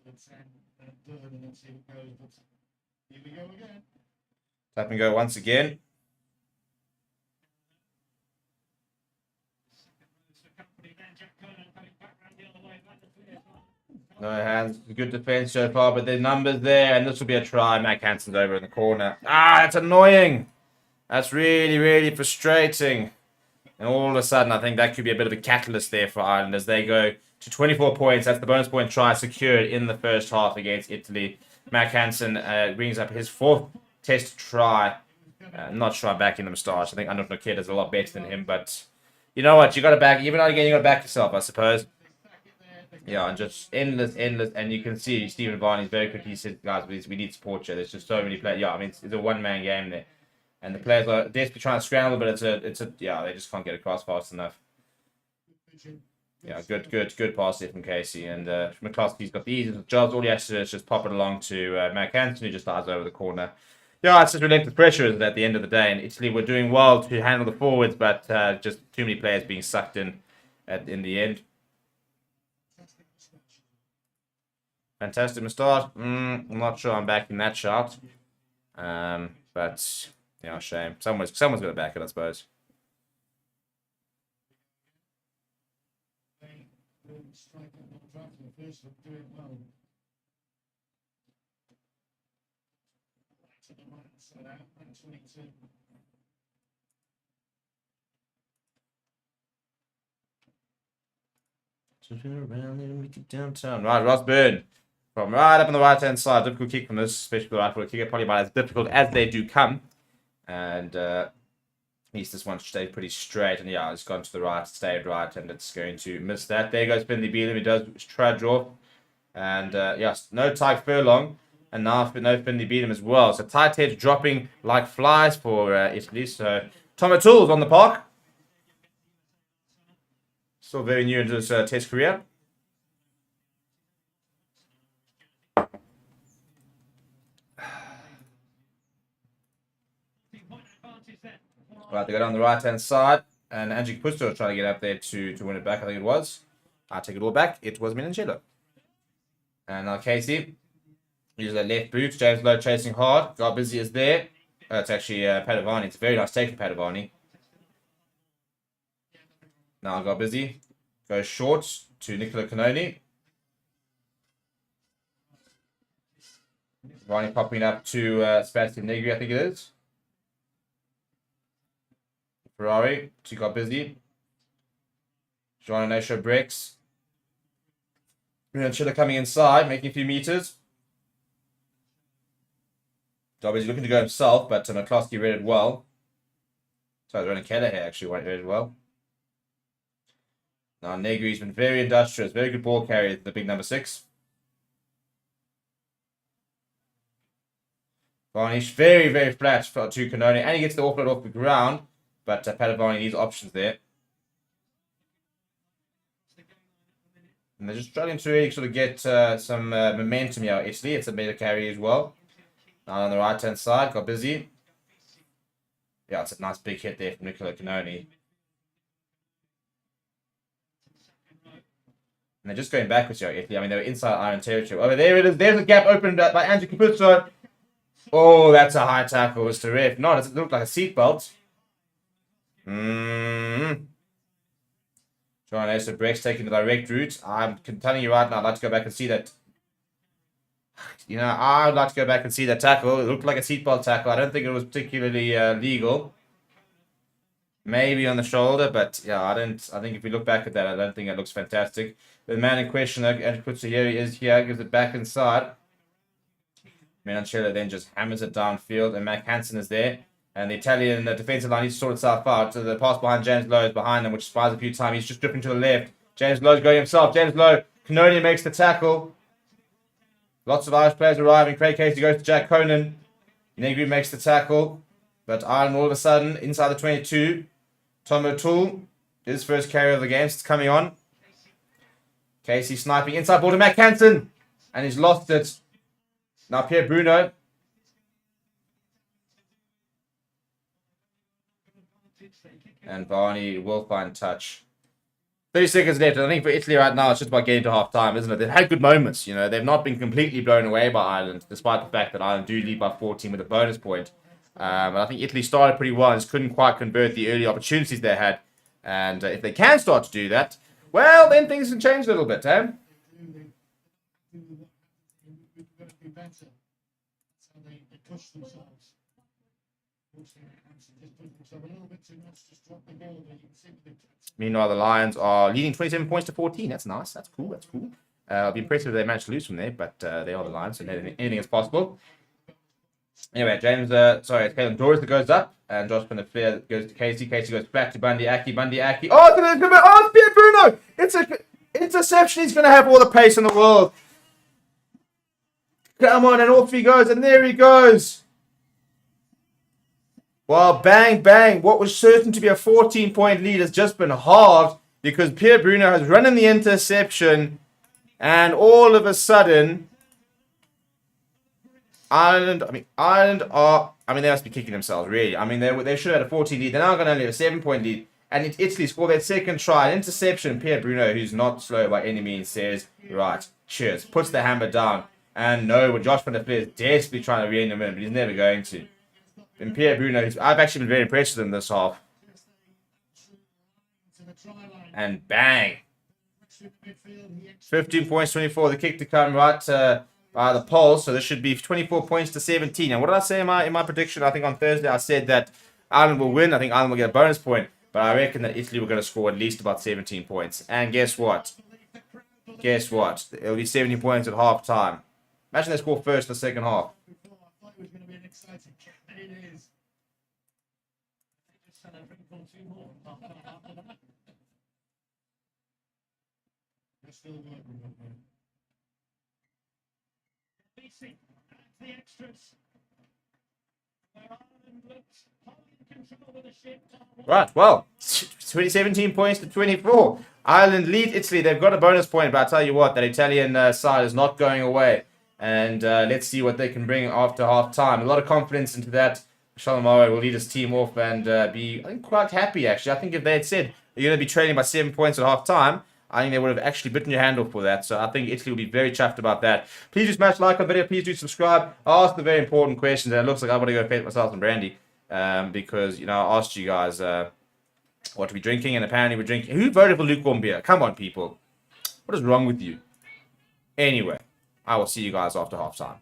the 10 and Durden and see what goes. But here we go again. Tap and go once again. No hands. Good defense so far, but there's numbers there, and this will be a try. Mac Hansen's over in the corner. That's annoying. That's really, really frustrating. And all of a sudden, I think that could be a bit of a catalyst there for Ireland as they go to 24 points. That's the bonus point try secured in the first half against Italy. Mac Hansen brings up his 4th test try. Not sure I'm backing the moustache. I think Andrew Naked is a lot better than him, but you know what? You got to back. Even again, you got to back yourself, I suppose. Yeah, and just endless, and you can see Stephen Varney's very quickly. He said, "Guys, we need support here. There's just so many players." Yeah, I mean, it's a one-man game there, and the players are desperately trying to scramble, but it's a yeah, they just can't get across fast enough. Yeah, good pass here from Casey, and McCluskey's got the easiest jobs. All he has to do is just pop it along to Mac Hansen, who just dives over the corner. Yeah, it's just relentless pressure at the end of the day, and Italy were doing well to handle the forwards, but just too many players being sucked in in the end. Fantastic moustache. I'm not sure I'm backing that shot. But, yeah, shame. Someone's going to back it, I suppose. Downtown. Right, Ross Byrne. From right up on the right-hand side. Difficult kick from this, especially the right foot kick. Probably about as difficult as they do come. And at least this one stayed pretty straight. And yeah, it's gone to the right, stayed right, and it's going to miss that. There goes Finley Beatham. He does trudge off. And yes, no Tyke Furlong. And now no Finley Beatham as well. So tight heads dropping like flies for Italy. So Tom O'Toole's on the park. Still very new into his test career. Right, they go down the right-hand side. And Angie Caputo trying to get up there to win it back, I think it was. I take it all back. It was Minangelo. And now Casey uses that left boot. James Lowe chasing hard. Got busy is there. It's actually Padovani. It's a very nice take for Padovani. Now got busy. Goes short to Nicola Canoni. Varney popping up to Sebastian Negri, I think it is. Ferrari, she got busy. Joanna no-show breaks. Chiller coming inside, making a few meters. Dobby's looking to go himself, but McCloskey read it well. Sorry, Ronan Kelleher actually read it well. Now, Negri's been very industrious, very good ball carrier, the big number 6. Varnish, very, very flat to Canoni, and he gets the offload off the ground, but Padavani needs options there. And they're just struggling to really sort of get some momentum here. Italy, it's a better carry as well. Now on the right-hand side, got busy. Yeah, it's a nice big hit there from Nicola Canoni. And they're just going backwards here, Italy. I mean, they were inside Iron territory. Oh, there it is. There's a gap opened by Andrew Capuzzo. Oh, that's a high tackle, Mr. Ref. No, does it look like a seatbelt? John Esther breaks taking the direct route. I'm telling you right now, I'd like to go back and see that. You know, I'd like to go back and see that tackle. It looked like a seatbelt tackle. I don't think it was particularly legal. Maybe on the shoulder, but yeah, I think if we look back at that, I don't think it looks fantastic. The man in question, Andrew puts it here, he is here, gives it back inside. Menoncello then just hammers it downfield, and Mac Hansen is there. And the Italian defensive line needs to sort itself out. So the pass behind James Lowe is behind him, which spies a few times. He's just dripping to the left. James Lowe's going himself. James Lowe, Canonian makes the tackle. Lots of Irish players arriving. Craig Casey goes to Jack Conan. Negri makes the tackle. But Ireland all of a sudden, inside the 22. Tom O'Toole, his first carry of the game, it's coming on. Casey sniping inside ball to Mac Hansen. And he's lost it. Now Pierre Bruno. And Varney will find touch. 30 seconds left. I think for Italy right now, it's just about getting to half time, isn't it? They've had good moments. You know, they've not been completely blown away by Ireland, despite the fact that Ireland do lead by 14 with a bonus point. But I think Italy started pretty well and just couldn't quite convert the early opportunities they had. And if they can start to do that, well, then things can change a little bit, eh? Push themselves. Meanwhile, the Lions are leading 27 points to 14. That's nice. That's cool. That's cool. I'll be impressed if they manage to lose from there, but they are the Lions, so anything is possible. Anyway, James, it's Kalen Doris that goes up, and Josh Van der Fleer goes to Casey. Casey goes back to Bundy Aki. Oh, it's Pierre Bruno! It's an interception. He's going to have all the pace in the world. Come on, and off he goes, and there he goes. Well, bang, bang. What was certain to be a 14-point lead has just been halved because Pierre Bruno has run in the interception, and all of a sudden, Ireland they must be kicking themselves, really. I mean, they should have had a 14 lead. They're now going to only have a 7-point lead. And Italy scored their second try. Interception. Pierre Bruno, who's not slow by any means, says, right, cheers. Puts the hammer down. And no, Josh Van der Fleer is desperately trying to rein him in, but he's never going to. And Pierre Bruno, I've actually been very impressed with him this half. And bang. 15 points, 24. The kick to come right by the poles. So this should be 24 points to 17. And what did I say in my prediction? I think on Thursday I said that Ireland will win. I think Ireland will get a bonus point. But I reckon that Italy were going to score at least about 17 points. And guess what? It'll be 17 points at half time. Imagine they score first in the second half. Right, well, 17 points to 24. Ireland lead Italy. They've got a bonus point, but I tell you what, that Italian side is not going away. And let's see what they can bring after half time. A lot of confidence into that. Shalamaro will lead his team off and be, I think, quite happy, actually. I think if they had said you're going to be trailing by 7 points at half time, I think they would have actually bitten your hand off for that. So I think Italy will be very chuffed about that. Please do smash like on the video. Please do subscribe. I asked the very important questions, and it looks like I want to go fetch myself some brandy. Because, you know, I asked you guys what to be drinking, and apparently we're drinking. Who voted for lukewarm beer? Come on, people. What is wrong with you? Anyway, I will see you guys after halftime.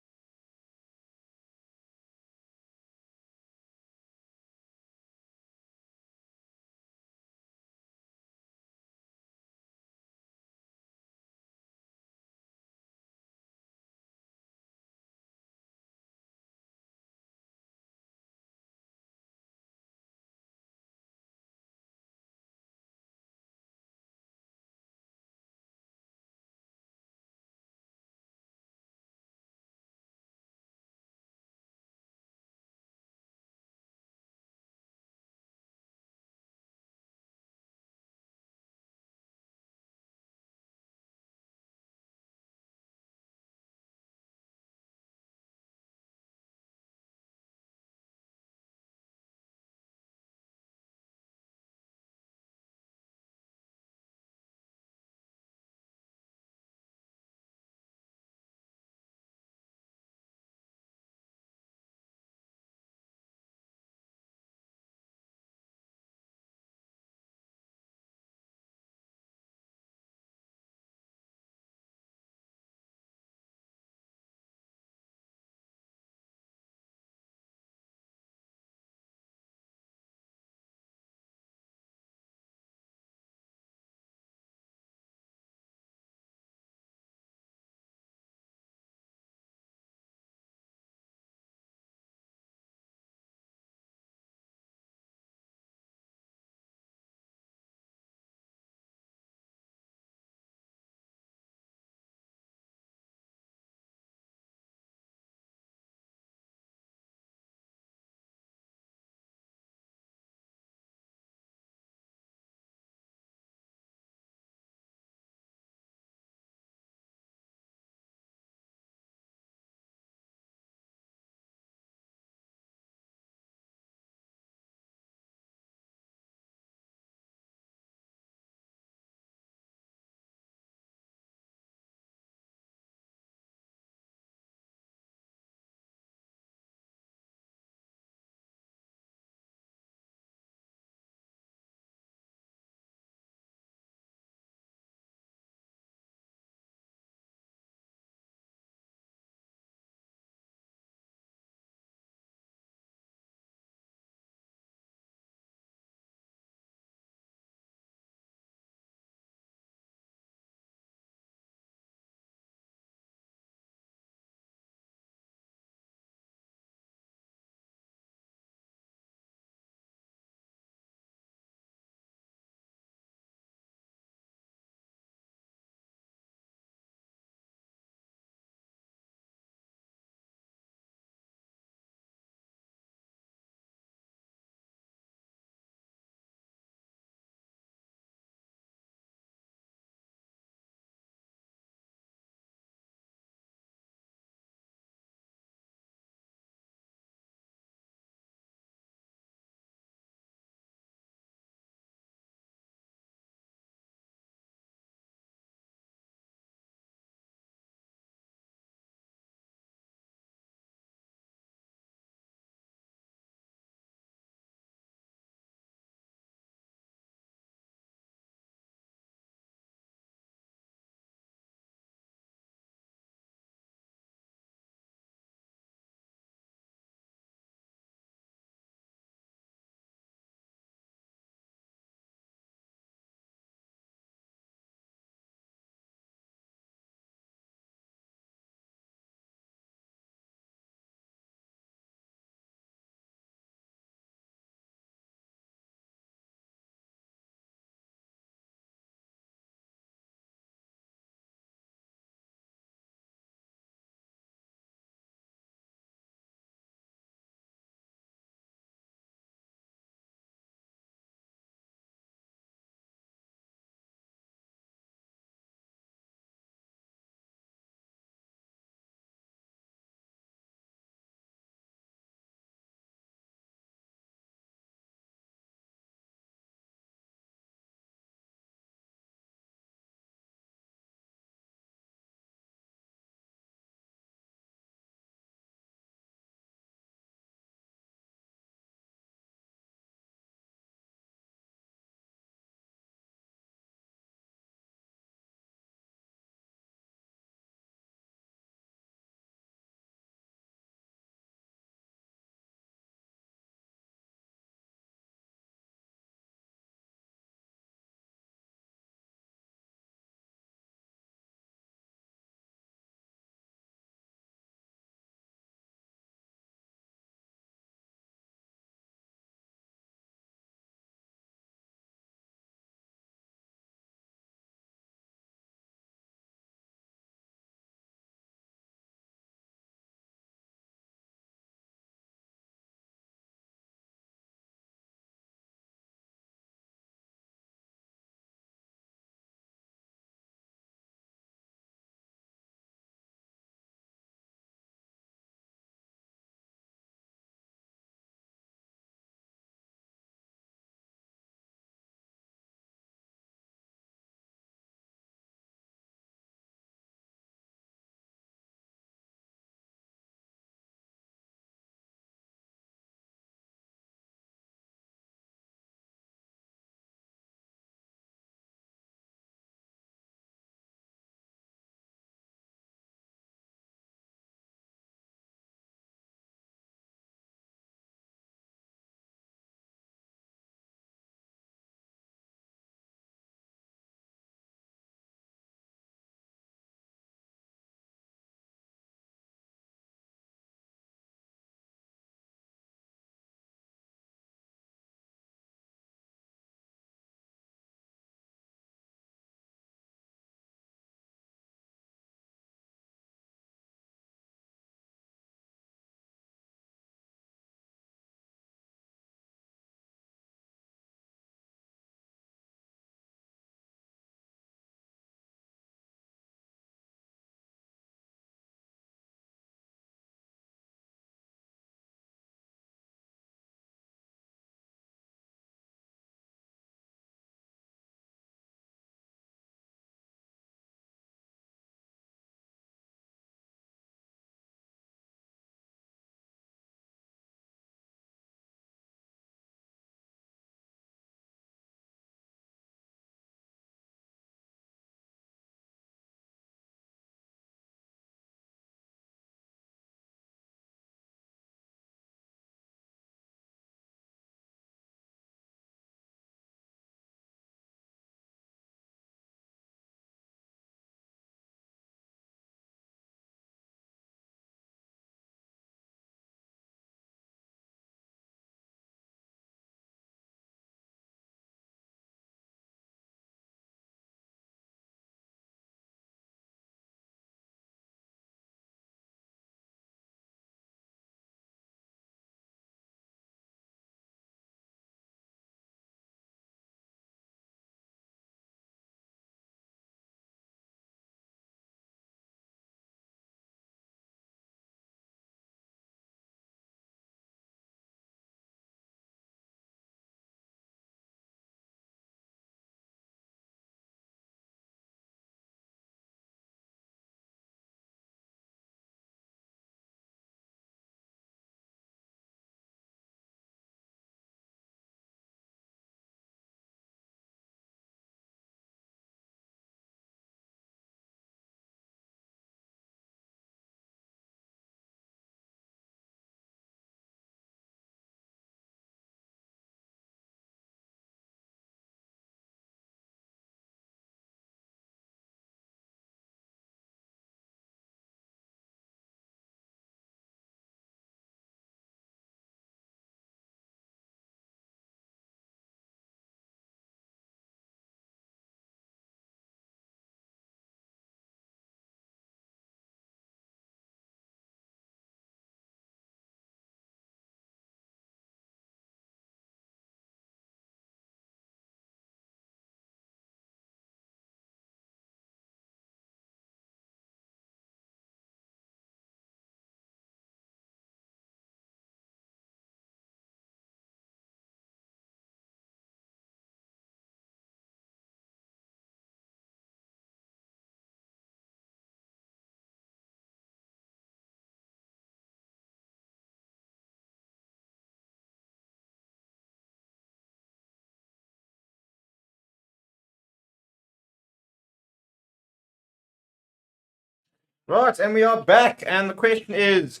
Right, and we are back. And the question is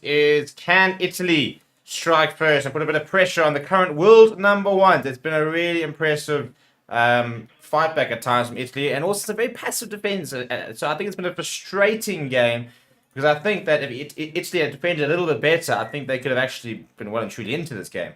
can Italy strike first and put a bit of pressure on the current world number ones? It's been a really impressive fight back at times from Italy, and also it's a very passive defense. So I think it's been a frustrating game because I think that if Italy had defended a little bit better, I think they could have actually been well and truly into this game.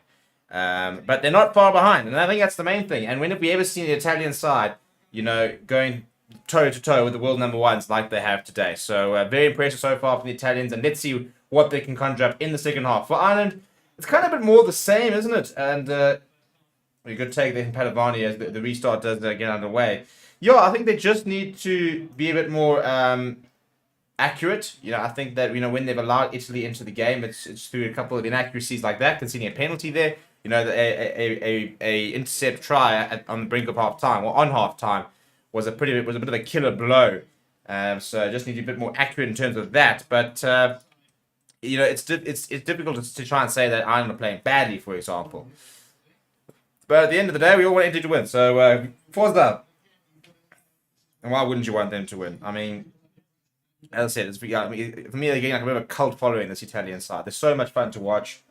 But they're not far behind, and I think that's the main thing. And when have we ever seen the Italian side, going toe to toe with the world number ones like they have today? So very impressive so far from the Italians, and let's see what they can conjure up in the second half. For Ireland, it's kind of a bit more of the same, isn't it? And we could take the Padovani as the restart does get underway. Yeah, I think they just need to be a bit more accurate. I think that when they've allowed Italy into the game, it's through a couple of inaccuracies like that, conceding a penalty there. A intercept try on the brink of half time or on half time was a bit of a killer blow. So just need to be a bit more accurate in terms of that. But it's difficult to try and say that Ireland are playing badly, for example. But at the end of the day, we all want Italy to win. So Forza. And why wouldn't you want them to win? I mean, as I said, for me, they're getting like a bit of a cult following, this Italian side. They're so much fun to watch.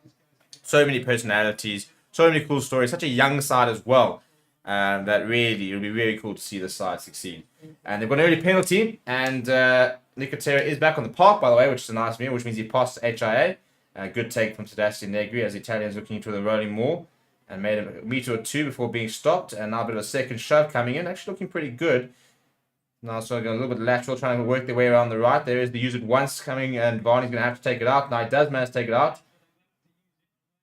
So many personalities, so many cool stories, such a young side as well. That really, it'll be really cool to see this side succeed. And they've got an early penalty, and Nicotera is back on the park, by the way, which is a nice move, which means he passed HIA. Good take from Sebastian Negri as the Italians looking to the rolling more, and made a meter or two before being stopped. And now a bit of a second shove coming in, actually looking pretty good. Now so going a little bit lateral, trying to work their way around the right. There is the use it once coming, and Varney's going to have to take it out. Now he does manage to take it out.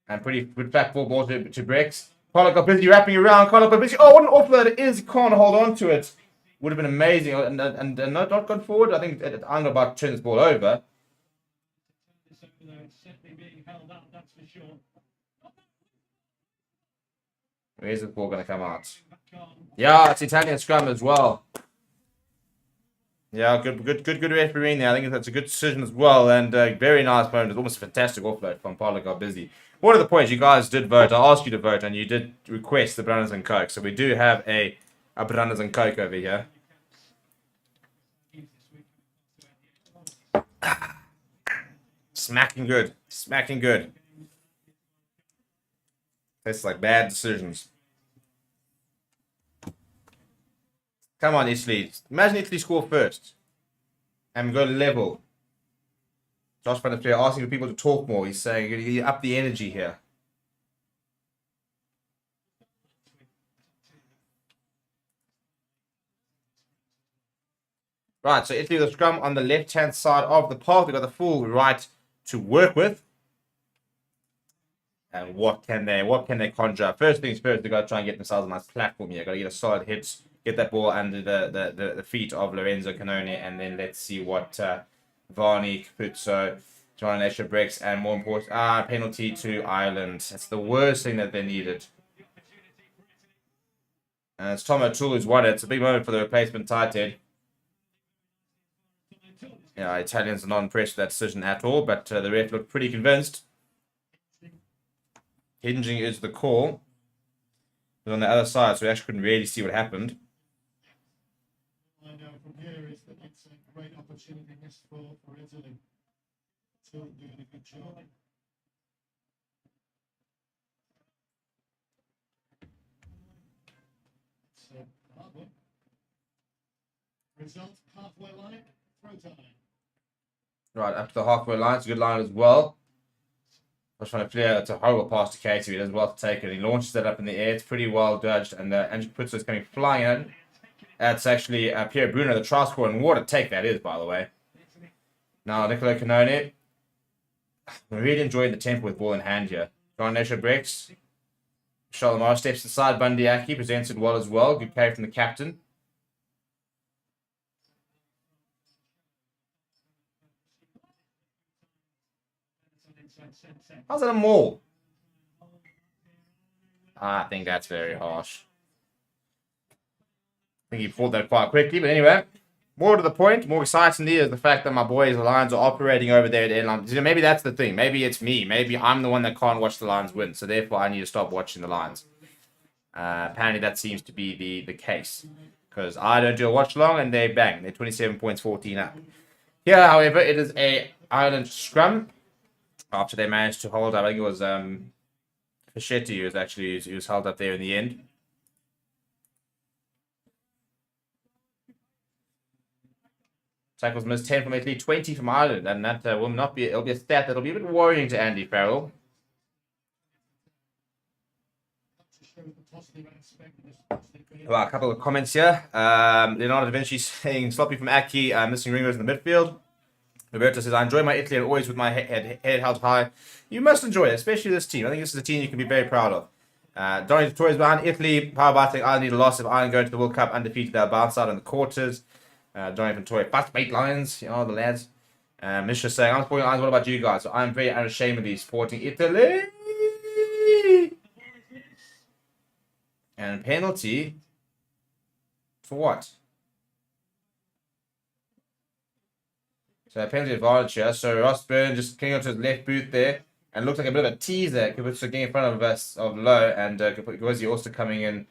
And pretty good fat ball to Brex. Carlo got busy wrapping around. Carlo got busy. Oh, what an offload it is. He can't hold on to it. Would have been amazing. And not gone forward. I think I'm about to turn this ball over. Where's this ball going to come out? Yeah, it's Italian scrum as well. Yeah, good refereeing there. I think that's a good decision as well. And very nice moment. It's almost a fantastic offload from Paulo got busy. What are the points? You guys did vote. I asked you to vote, and you did request the Bananas and Coke. So we do have a Bananas and Coke over here. Smacking good. Smacking good. Tastes like bad decisions. Come on, Italy. Imagine Italy score first. And we go level. Josh Van der Fleer asking for people to talk more. He's saying you up the energy here. Right, so Italy with the scrum on the left-hand side of the park. They've got the full right to work with. And what can they conjure up? First things first, they've got to try and get themselves a nice platform here. Got to get a solid hit, get that ball under the feet of Lorenzo Canone, and then let's see what Varney, Capuzzo, John Escher breaks, and more important, penalty to Ireland. That's the worst thing that they needed. And it's Tom O'Toole who's won it. It's a big moment for the replacement tight head. Yeah, Italians are not impressed with that decision at all, but the ref looked pretty convinced. Hinging is the call. But on the other side, so we actually couldn't really see what happened. I know from here is that it's a great opportunity missed for Italy. Still doing a good job. So, hard one. Result, halfway line, throw time. Right, up to the halfway line. It's a good line as well. I was trying to clear. It's a horrible pass to Katie. He does well to take it. He launches it up in the air. It's pretty well judged. And Andrew Putzo is coming flying in. That's actually Pierre Bruno, the try scorer. And what a take that is, by the way. Now, Niccolo Canone. We're really enjoying the tempo with ball in hand here. John Nesher breaks. Shalimar steps aside. Bundyaki presents it well as well. Good carry from the captain. How's that a maul? I think that's very harsh. I think he fought that quite quickly, but anyway. More to the point, more excitingly is the fact that my boys, the Lions, are operating over there at airline. Maybe that's the thing. Maybe it's me. Maybe I'm the one that can't watch the Lions win, so therefore I need to stop watching the Lions. Apparently that seems to be the case. Because I don't do a watch long and they bang. They're 27 points, 14 up. Here, however, it is a Ireland scrum. After they managed to hold up, I think it was Fischetti who was actually he was held up there in the end. Tackles missed 10 from Italy, 20 from Ireland, and that will not be. It'll be a stat that'll be a bit worrying to Andy Farrell. Well, a couple of comments here. Leonardo da Vinci saying sloppy from Aki, missing ringers in the midfield. Roberto says, I enjoy my Italy and always with my head held high. You must enjoy it, especially this team. I think this is a team you can be very proud of. Donny Torres behind Italy. Power Battling, Ireland need a loss if Ireland go to the World Cup undefeated. They'll bounce out in the quarters. Jonathan Torres, fast bait Lions. You know, the lads. Misha saying, I'm supporting Ireland. What about you guys? So I'm very unashamedly supporting Italy. And penalty for what? So a penalty advantage here. So Ross Byrne just getting onto his left boot there. And looks like a bit of a teaser. Kabuto getting in front of us of Low. And Gwazi also coming in.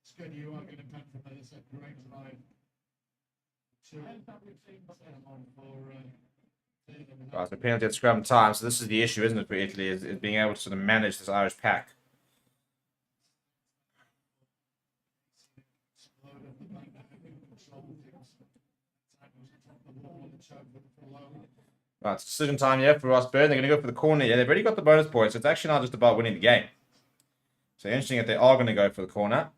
It's good you are going to pan for that. It's a great line. Right, so penalty at scrum time. So this is the issue, isn't it, for Italy, is being able to sort of manage this Irish pack. Right, it's decision time here for Ross Byrne. They're going to go for the corner here. They've already got the bonus points, so it's actually not just about winning the game. So interesting that they are going to go for the corner.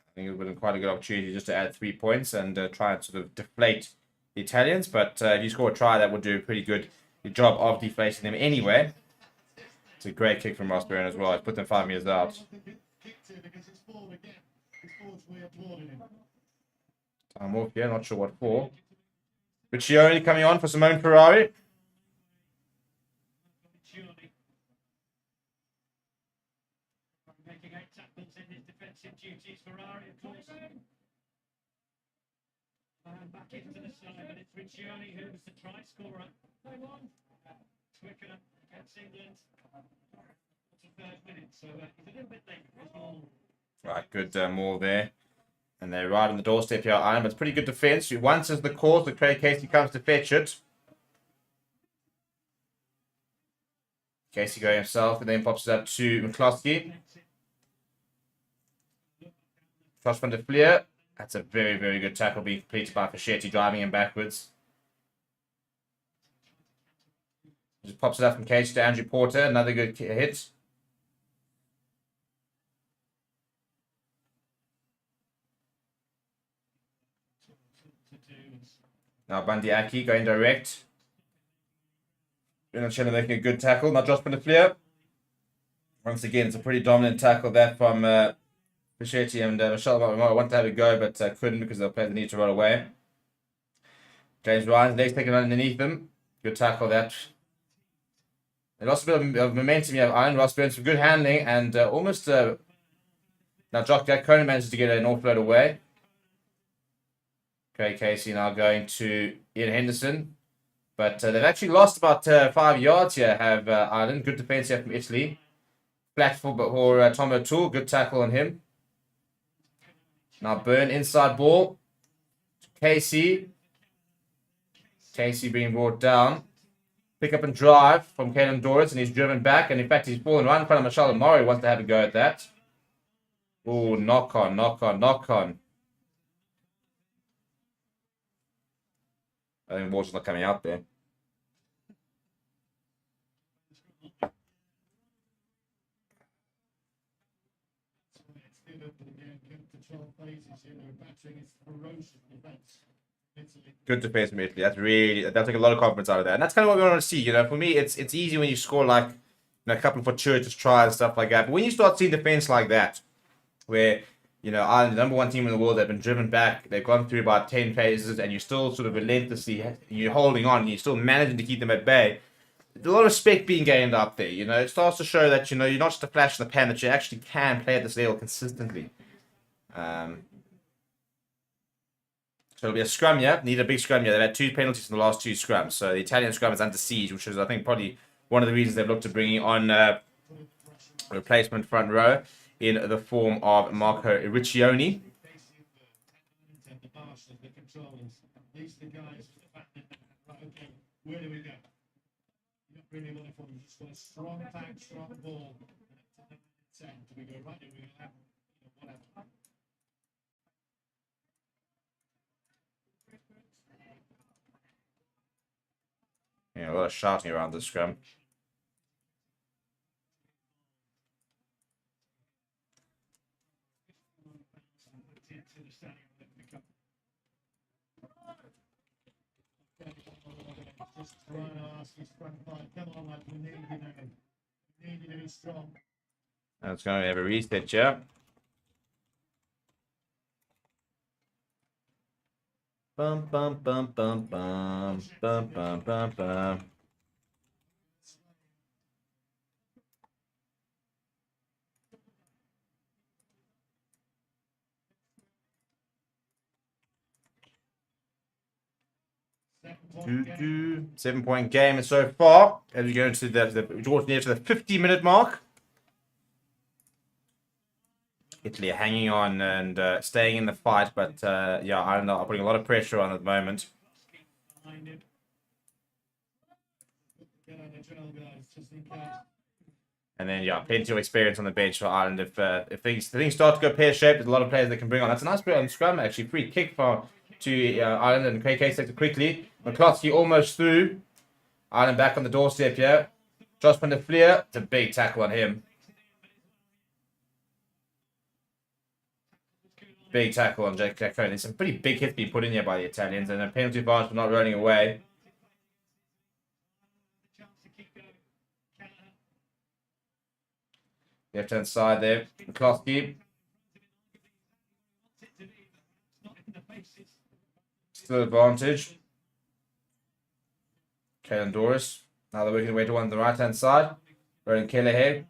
I think it would have been quite a good opportunity just to add 3 points and try and sort of deflate the Italians. But if you score a try, that would do a pretty good job of deflating them anyway. It's a great kick from Ross Byrne as well. He's put them 5 meters out. Time off here, not sure what for. Riccioni coming on for Simone Ferrari. Making 8 tackles in his defensive duties. Ferrari, of course. And back into the side, but it's Riccioni who's the try scorer. Twickenham against England. It's the 3rd minute, so he's a little bit late. Right, good maul there. And they're right on the doorstep here, Ireland. It's pretty good defence. Once is the cause, the Craig Casey comes to fetch it. Casey going himself, and then pops it up to McCloskey. Cross from de Vlier. That's a very, very good tackle being completed by Fischetti, driving him backwards. Just pops it up from Casey to Andrew Porter. Another good hit. Now Bandiaki going direct. Chenna making a good tackle. Not Josh de Vlier. Once again, it's a pretty dominant tackle there from Fischetti and Michelle. I wanted to have a go, but couldn't because they'll play the need to run away. James Ryan's legs taken underneath him. Good tackle that. They lost a bit of momentum here. Iron Ross Byrne, some good handling and almost. Now Jack Conan manages to get an offload away. Craig Casey now going to Ian Henderson. But they've actually lost about 5 yards here, have Ireland. Good defence here from Italy. Flat for Tom O'Toole. Good tackle on him. Now Byrne inside ball. Casey. Casey being brought down. Pick up and drive from Caelan Doris, and he's driven back. And in fact, he's fallen right in front of Michelle Murray. Wants to have a go at that. Oh, knock on. I think water's not coming out there. Good defense from Italy. That's like a lot of confidence out of that. And that's kind of what we want to see. You know, for me, it's easy when you score like a couple of fortuitous tries and stuff like that. But when you start seeing defense like that, where Ireland, the #1 team in the world, they've been driven back. They've gone through about 10 phases, and you're still sort of relentlessly, you're holding on. You're still managing to keep them at bay. There's a lot of respect being gained up there. You know, it starts to show that you're not just a flash in the pan, that you actually can play at this level consistently. So it'll be a scrum here. Need a big scrum here. They've had 2 penalties in the last 2 scrums. So the Italian scrum is under siege, which is, I think, probably one of the reasons they've looked to bringing on a replacement front row. in the form of Marco Riccioni. The marshals, the controllers, these are the guys with the fact that, right, okay, where do we go? You don't really want to follow, you just want a strong pack, strong ball. And 10, do we go right, do we go left, whatever. Yeah, a lot of shouting around the scrum. Just trying to ask his front line, come on, lad, we need you now. We need you to be strong. That's going to have a reset, yeah. Bum bum bum bum bum bum bum bum bum. Seven-point game. 7-point game so far. As we go into towards near to the 50-minute mark. Italy are hanging on and staying in the fight, but yeah, Ireland are putting a lot of pressure on at the moment. Behind him. Get on the drill, guys, just in case. And then yeah, plenty of experience on the bench for Ireland. If things start to go pear shaped, there's a lot of players they can bring on. That's a nice bit on scrum actually. Free kick to Ireland, and KK takes it quickly. McCloskey almost through. Ireland back on the doorstep here. Josh van der Fleer, it's a big tackle on him. Big tackle on Jack Cohn. There's some pretty big hits being put in here by the Italians, and a penalty advantage for not running away. Left hand side there, McCloskey. Still advantage. Caelan Doris. Now they're working their way to one on the right hand side. Ronan Kelleher.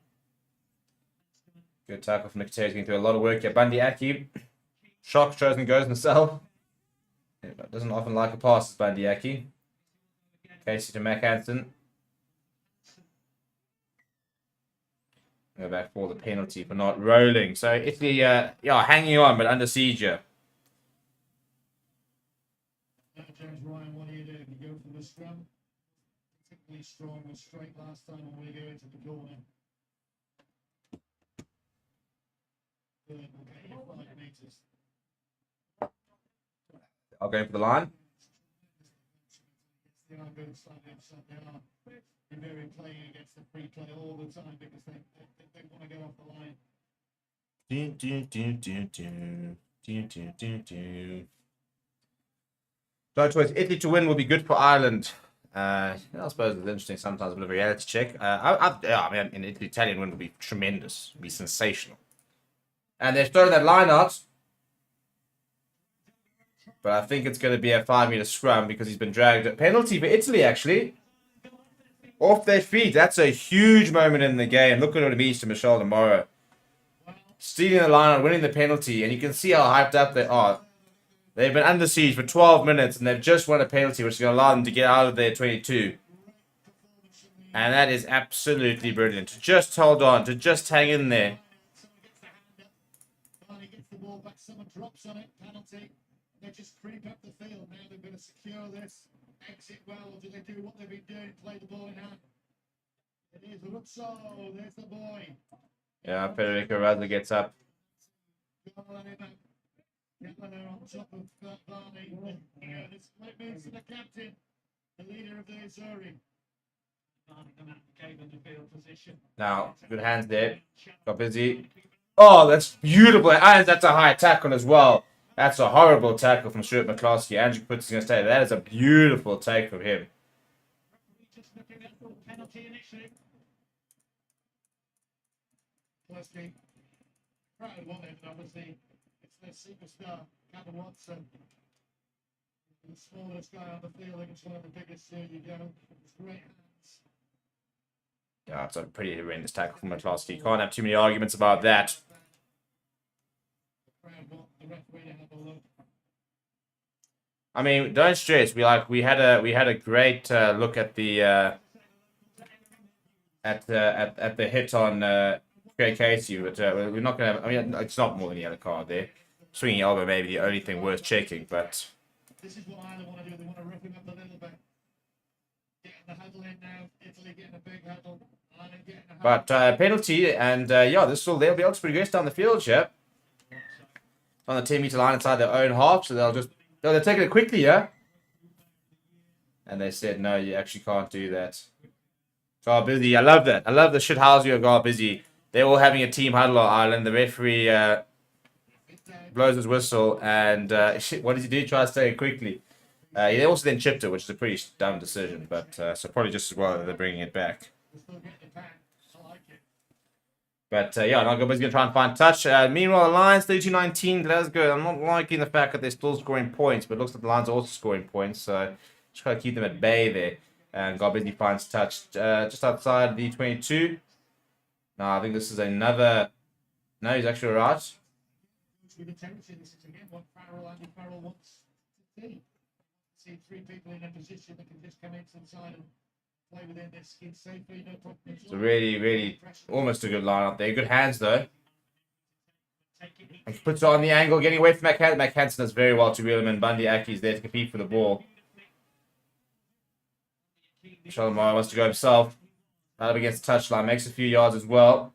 Good tackle from Nicoteri. He's going to do a lot of work here. Bundy Aki. Shock shows and goes himself. Doesn't often like a pass as Bundy Aki. Casey to Mac Hansen. Go back for the penalty for not rolling. So Italy, yeah, hanging on but under siege here. James Ryan, what do? You go for the scrum. Particularly strong and straight last time when we go into the corner. Good, we'll get you 5 meters. I'll go for the line. They are good slightly upset. They are very playing against the free play all the time because they want to go off the line. No choice. Italy to win will be good for Ireland. I suppose it's interesting sometimes, a bit of a reality check. I mean, an Italian win would be tremendous. It would be sensational. And they've thrown that line out. But I think it's going to be a 5-meter scrum because he's been dragged. Penalty for Italy, actually. Off their feet. That's a huge moment in the game. Look at what it means to Michel Demora. Stealing the line out, winning the penalty. And you can see how hyped up they are. They've been under siege for 12 minutes and they've just won a penalty, which is going to allow them to get out of their 22. And that is absolutely brilliant. To just hold on, to just hang in there. Barney gets the ball back, someone drops on it, penalty. They just creep up the field. Now they're going to secure this. Exit well, or do they do what they've been doing? Play the ball in hand. It is Ruzzo. There's the boy. Yeah, Federico Razza gets up. Kettler on top of Barney. Yeah, this moves to the captain, the leader of the Azzurri. Barney come out and gave them the field position. Now, good hands there. Got busy. Oh, that's beautiful. And that's a high tackle as well. That's a horrible tackle from Stuart McCloskey. Andrew Puts is going to stay. That is a beautiful take from him. Just looking at the penalty initially. Firstly, proud one end, obviously. It's their superstar, Kevin Watson. The smallest guy on the field against one of the biggest. Here you go. It's great hands. Yeah, it's a pretty horrendous tackle from McCloskey. Can't have too many arguments about that. I mean, don't stress. We had a great look at the hit on great Casey, but we're not going to have... I mean, it's not more than a yellow card there. Swinging elbow may be the only thing worth checking, but... This is what Ireland want to do. They want to rough him up a little bit. Getting the huddle in now. Italy getting a big huddle. Ireland getting a huddle. But penalty, and yeah, they'll be able to progress down the field here. On the 10-meter line inside their own half, so they'll take it quickly, yeah? And they said, no, you actually can't do that. Gar Busy, I love that. I love the shithousing of Gar Busy. They're all having a team huddle on Ireland. The referee blows his whistle, and what does he do? He tries to take it quickly. They also then chipped it, which is a pretty dumb decision, but so probably just as well that they're bringing it back. But yeah, Nagaba's going to try and find touch. Meanwhile, the Lions 32-19, Glasgow. I'm not liking the fact that they're still scoring points, but it looks like the Lions are also scoring points, so just try to keep them at bay there. And Garbizzi finds touch just outside the 22. No, I think this is another... No, he's actually right. With the tendency, this is again what Andy Farrell wants to see. See three people in a position that can just come inside and play within their skin safely, no problem. It's a really, almost a good line up there. Good hands, though. And he puts it on the angle, getting away from McHanson. McHanson does very well to reel him in. Bundy Aki's there to compete for the ball. Shalimar wants to go himself. Up against the touchline. Makes a few yards as well.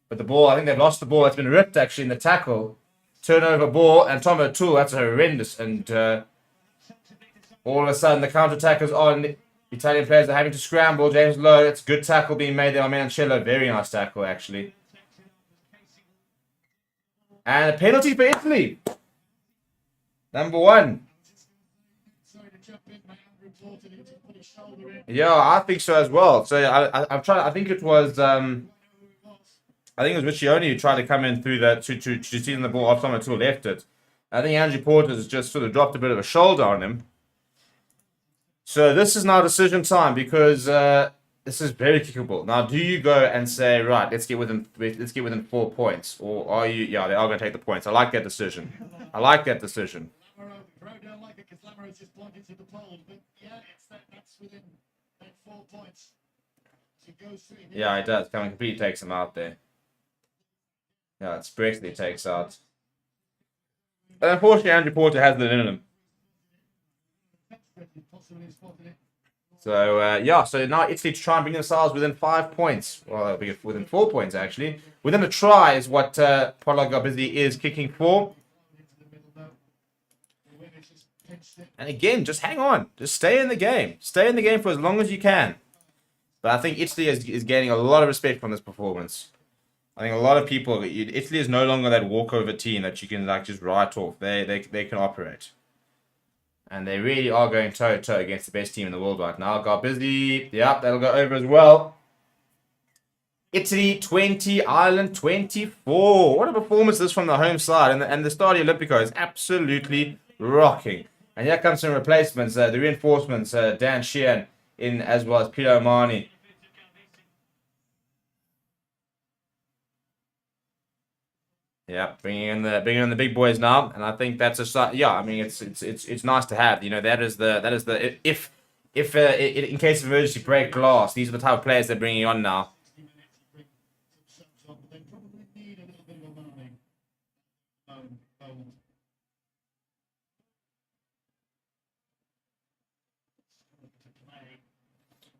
But the ball, I think they've lost the ball. It's been ripped, actually, in the tackle. Turnover ball. And Tom O'Toole, that's horrendous. And all of a sudden, the counter-attack is on. Italian players are having to scramble. James Lowe, it's a good tackle being made there on Mancello. Very nice tackle, actually. And a penalty for Italy. Number 1. Sorry to jump in, my Andrew Porter needs to put his shoulder in. Yeah, I think so as well. So I'm trying. I think it was. I think it was Riccioni who tried to come in through that to see the ball off someone who left it. I think Andrew Porter has just sort of dropped a bit of a shoulder on him. So this is now decision time because this is very kickable. Now, do you go and say, right, let's get within 4 points, or are you? Yeah, they are going to take the points. I like that decision. I like that decision. Lamaro don't like it because Lamaro's just pointed to the pole, but yeah, that's within 4 points. So it goes through. Yeah, it does. Coming completely takes him out there. Yeah, it's Brexley takes out. But unfortunately, Andrew Porter has it in him. So, yeah, so now Italy to try and bring themselves within 5 points. Well, they'll be within 4 points, actually. Within a try is what Paolo Garbizzi is kicking for. And again, just hang on. Just stay in the game. Stay in the game for as long as you can. But I think Italy is gaining a lot of respect from this performance. I think a lot of people... Italy is no longer that walkover team that you can like just write off. They can operate. And they really are going toe-to-toe against the best team in the world right now. Garbizzi, yep, that'll go over as well. Italy 20, Ireland 24. What a performance this from the home side. And the Stadio Olimpico is absolutely rocking. And here comes some replacements. The reinforcements, Dan Sheehan in as well as Peter Omani. Yeah, bringing in the big boys now, and I think that's a yeah. I mean, it's nice to have. You know, that is the if in case of emergency break glass. These are the type of players they're bringing on now.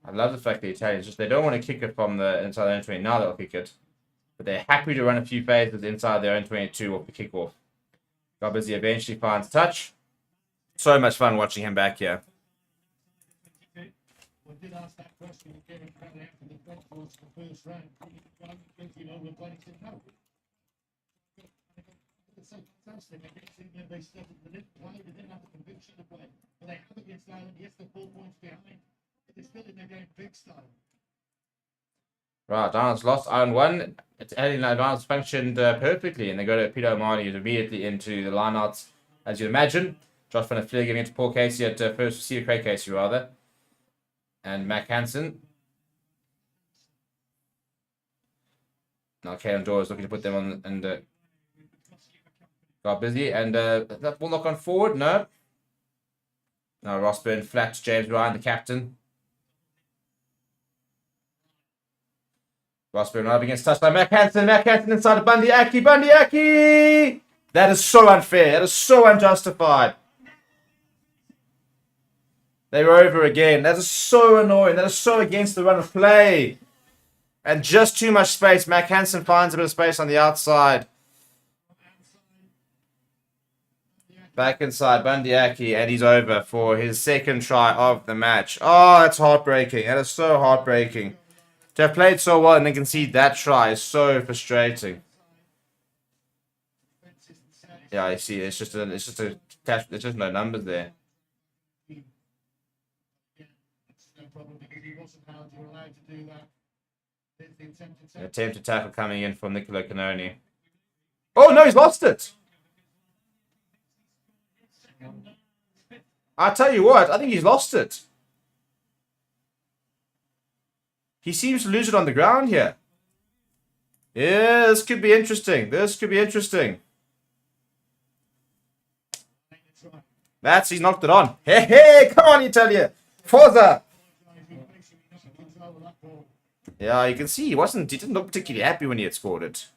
I love the fact the Italians they don't want to kick it from the inside the own 20. Now they'll kick it. But they're happy to run a few phases inside their own 22 off the kickoff. Garbizzi eventually finds touch. So much fun watching him back here. We did ask that question again after the first round. It's so fantastic. Against England, they started the didn't play. They didn't have the conviction to play. But they have against Ireland. Yes, they're 4 points behind. But they're still in their game big style. Right, Ireland's lost. Ireland won. Ireland's functioned perfectly, and they go to Peter Omani, who's immediately into the lineouts, as you'd imagine. Josh Van der Fleer giving it to Paul Casey at first receiver, Craig Casey rather, and Mac Hansen. Now Caelan Dore is looking to put them on and got busy, and that ball not gone forward. No. Now Ross Byrne flat to James Ryan, the captain. Rosberg up against touched by Mac Hansen. Mac Hansen inside of Bundy Aki. Bundy Aki! That is so unfair. That is so unjustified. They were over again. That is so annoying. That is so against the run of play. And just too much space. Mac Hansen finds a bit of space on the outside. Back inside Bundyaki, and he's over for his second try of the match. Oh, that's heartbreaking. That is so heartbreaking. To have played so well and then concede that try is so frustrating. Yeah, I see. It's just no numbers there. No problem because he wasn't held. You're allowed to do that. There's the An attempt to tackle coming in from Nicola Canoni. Oh no, he's lost it. I tell you what, I think he's lost it. He seems to lose it on the ground here. Yeah, this could be interesting. This could be interesting. That's, he's knocked it on. Hey, hey, come on, Italia. Forza. Yeah, you can see he didn't look particularly happy when he had scored it.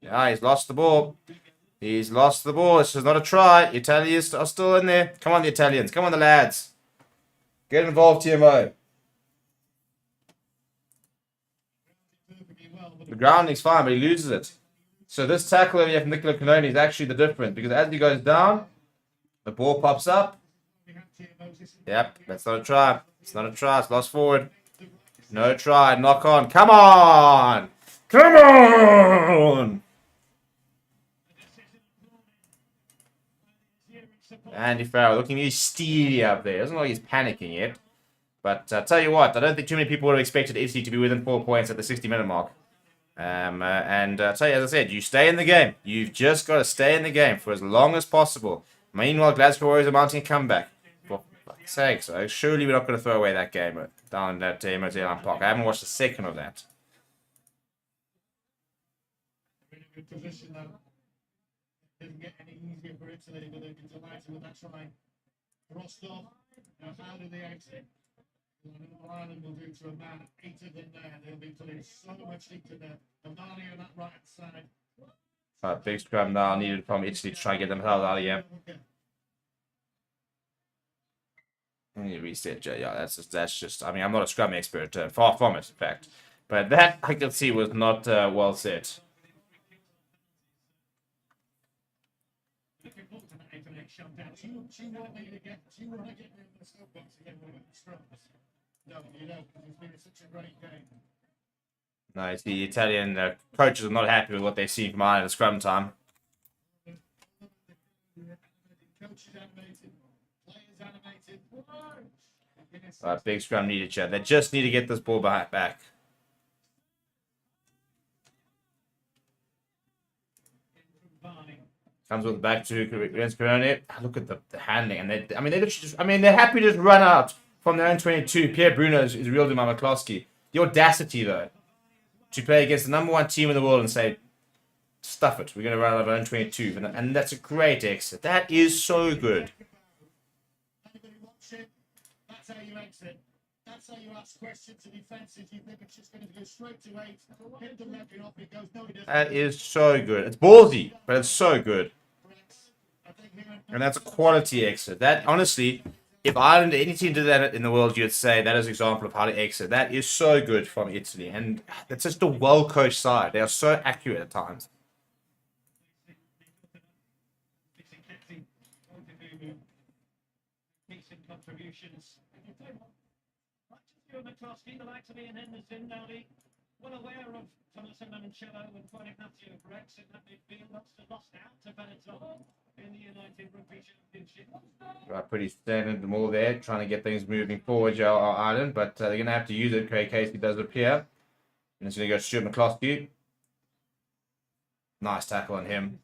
Yeah, he's lost the ball. He's lost the ball. This is not a try. Italians are still in there. Come on, the Italians. Come on, the lads. Get involved, TMO. The grounding's fine, but he loses it. So this tackle over here from Nicola Canoni is actually the difference, because as he goes down, the ball pops up. Yep, that's not a try. It's not a try. It's lost forward. No try. Knock on. Come on. Come on. Andy Farrell looking really steely up there. Doesn't look like he's panicking yet. But tell you what, I don't think too many people would have expected Italy to be within 4 points at the 60-minute mark. And tell you, as I said, you stay in the game. You've just got to stay in the game for as long as possible. Meanwhile, Glasgow Warriors are mounting a comeback. For fuck's sake, so surely we're not going to throw away that game down at Motel Park. I haven't watched a second of that. in a good position though. Didn't get any easier for Italy, but they've been delighted with that try. Rostov, now how do they exit? Ireland will do to a man, 8 of them there. They'll be putting so much into there. Amani on that right hand side. Big scrum now needed from Italy to try and get them out of here. Let me reset, yeah, that's just. I mean, I'm not a scrum expert, far from it, in fact. But that I can see was not well set. Nice. The Italian coaches are not happy with what they see from Ireland at scrum time. Big scrum needed, Chad. They just need to get this ball back. Comes with the back to against Corona. Look at the handling, and they literally just. I mean, they're happy to just run out from their own 22. Pierre Bruno is real to my McCloskey. The audacity, though, to play against the #1 team in the world and say, "Stuff it, we're going to run out of our own 22," and that's a great exit. That is so good. That's how you exit. That's how you ask questions to defenses. You think it's just going to go straight to 8, hit the left off, it goes, no, it doesn't. That is so good. It's ballsy, but it's so good. And that's a quality exit. That, honestly, if Ireland, any team did that in the world, you'd say that is an example of how to exit. That is so good from Italy. And that's just a well-coached side. They are so accurate at times. Contributions. McCloskey, the likes of Ian Henderson, now well aware of Thomas Mancello and Juan Ignacio Brex in that midfield. Lost out to Benetton in the United Rugby Championship. Right, pretty standard them all there, trying to get things moving forward, Ireland, but they're going to have to use it. Craig Casey does appear. And it's going to go Stuart McCloskey. Nice tackle on him.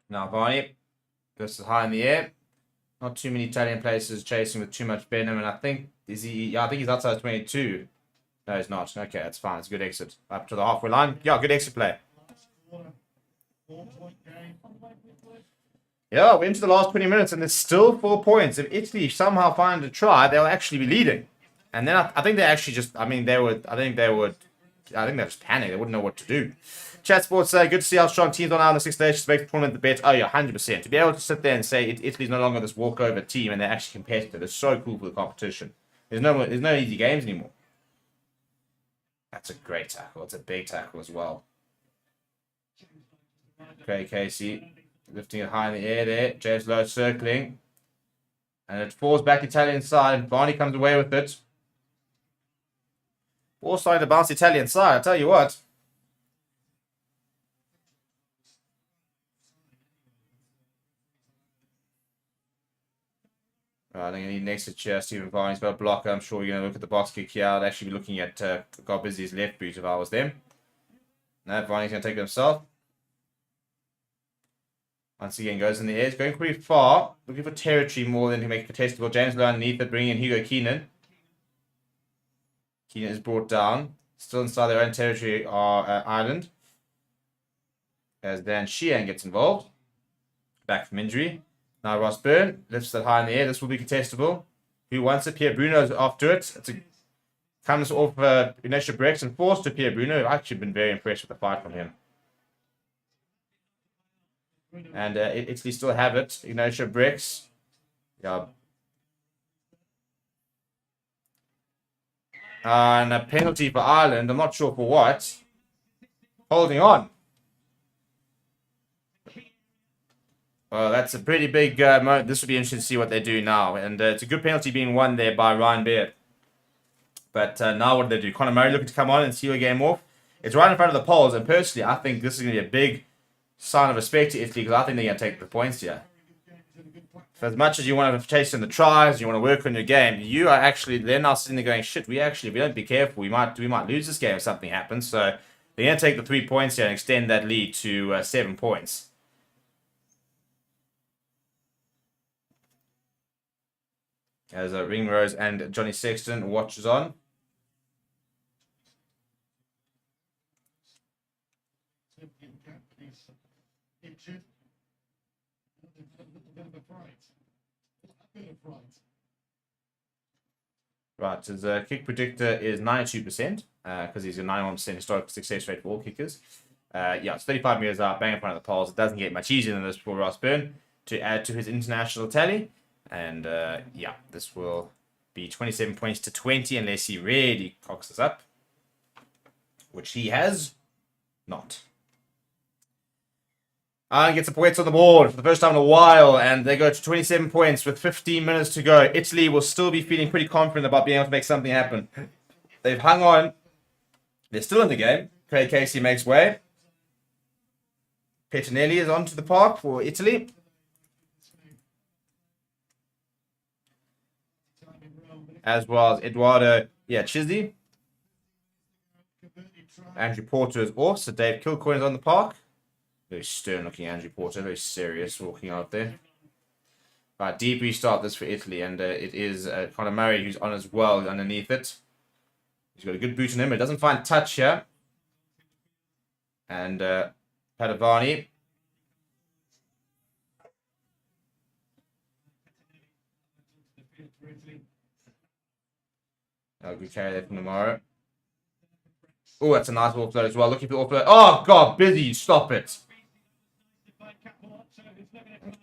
Now Varney goes high in the air. Not too many Italian places chasing with too much venom, and I think I think he's outside 22. No, he's not. Okay, that's fine. It's a good exit. Up to the halfway line. Yeah, good exit play. Yeah, we're into the last 20 minutes, and there's still 4 points. If Italy somehow find a try, they'll actually be leading. And then I think they actually just, I think they'll just panic. They wouldn't know what to do. Chat Sports say, good to see how strong teams are now in the 6th stage. Just make the tournament the bet. Oh, yeah, 100%. To be able to sit there and say Italy's no longer this walkover team and they're actually competitive, it's so cool for the competition. There's no easy games anymore. That's a great tackle. It's a big tackle as well. Craig Casey lifting it high in the air there. James Lowe circling. And it falls back Italian side. And Barney comes away with it. Ball starting to bounce Italian side. I tell you what. Right, I think I need next to chair. Stephen Varney's got a blocker. I'm sure you're going to look at the box kick here. I'd actually be looking at Garbizi's left boot if I was them. No, Varney's going to take it himself. Once again, goes in the air. It's going pretty far. Looking for territory more than to make it contestable. James Lowe underneath it, bringing in Hugo Keenan. Keenan is brought down. Still inside their own territory are Ireland. As Dan Sheehan gets involved. Back from injury. Now Ross Byrne lifts that high in the air. This will be contestable. Who wants it? Pierre Bruno's after it. Comes off Ignacio Brex and forced to Pierre Bruno. I've actually been very impressed with the fight from him. And Italy still have it. Ignacio Brex. Yeah. And a penalty for Ireland. I'm not sure for what. Holding on. Well, that's a pretty big moment. This will be interesting to see what they do now. And it's a good penalty being won there by Ryan Baird. But now what do they do? Conor Murray looking to come on and seal a game off. It's right in front of the poles. And personally, I think this is going to be a big sign of respect to Italy because I think they're going to take the points here. For as much as you want to chase in the tries, you want to work on your game, they're now sitting there going, shit, if we don't be careful, we might lose this game if something happens. So they're going to take the 3 points here and extend that lead to 7 points. As Ringrose and Johnny Sexton watches on. Right, his kick predictor is 92%, because he's a 91% historical success rate for all kickers. Yeah, it's 35 meters out, bang in front of the poles. It doesn't get much easier than this for Ross Byrne to add to his international tally. And yeah, this will be 27 points to 20 unless he really cocks us up, which he has not. Ireland gets a points on the board for the first time in a while, and they go to 27 points with 15 minutes to go. Italy will still be feeling pretty confident about being able to make something happen. They've hung on. They're still in the game. Craig Casey makes way. Pettinelli is onto the park for Italy. As well as Eduardo Chizzi. Andrew Porter is off, so Dave Kilcoyne is on the park. Very stern looking Andrew Porter, very serious walking out there. Right, deep restart this for Italy, and it is Conor Murray who's on as well underneath it. He's got a good boot on him, but doesn't find touch here. And Padovani. Good carry there from tomorrow. Oh, that's a nice offload as well. Looking for the offload. Oh, God, busy. Stop it.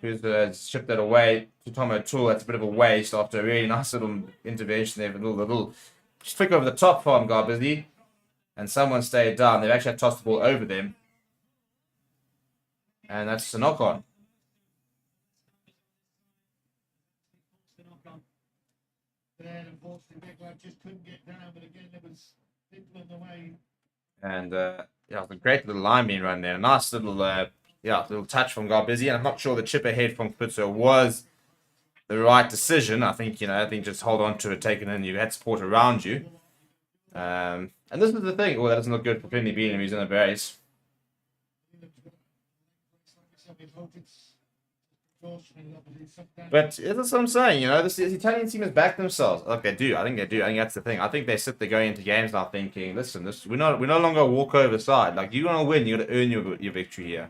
Who's shipped that away to Tom O'Toole. That's a bit of a waste after a really nice little intervention there. A little flick over the top for him, Garbizi. And someone stayed down. They've actually tossed the ball over them. And that's a knock on. And yeah, it was a great little line being run there. A nice little little touch from Garbizi. And I'm not sure the chip ahead from Kapitso was the right decision. I think just hold on to it, take it in. You had support around you. And this is the thing. Oh, that doesn't look good for Finley Bean. He's in the brace. But that's what I'm saying, you know, this Italian team has backed themselves. Look, they do. I think they do. I think that's the thing. I think they sit there going into games now thinking, listen, we're no longer a walkover side. Like, you want to win, you got to earn your victory here.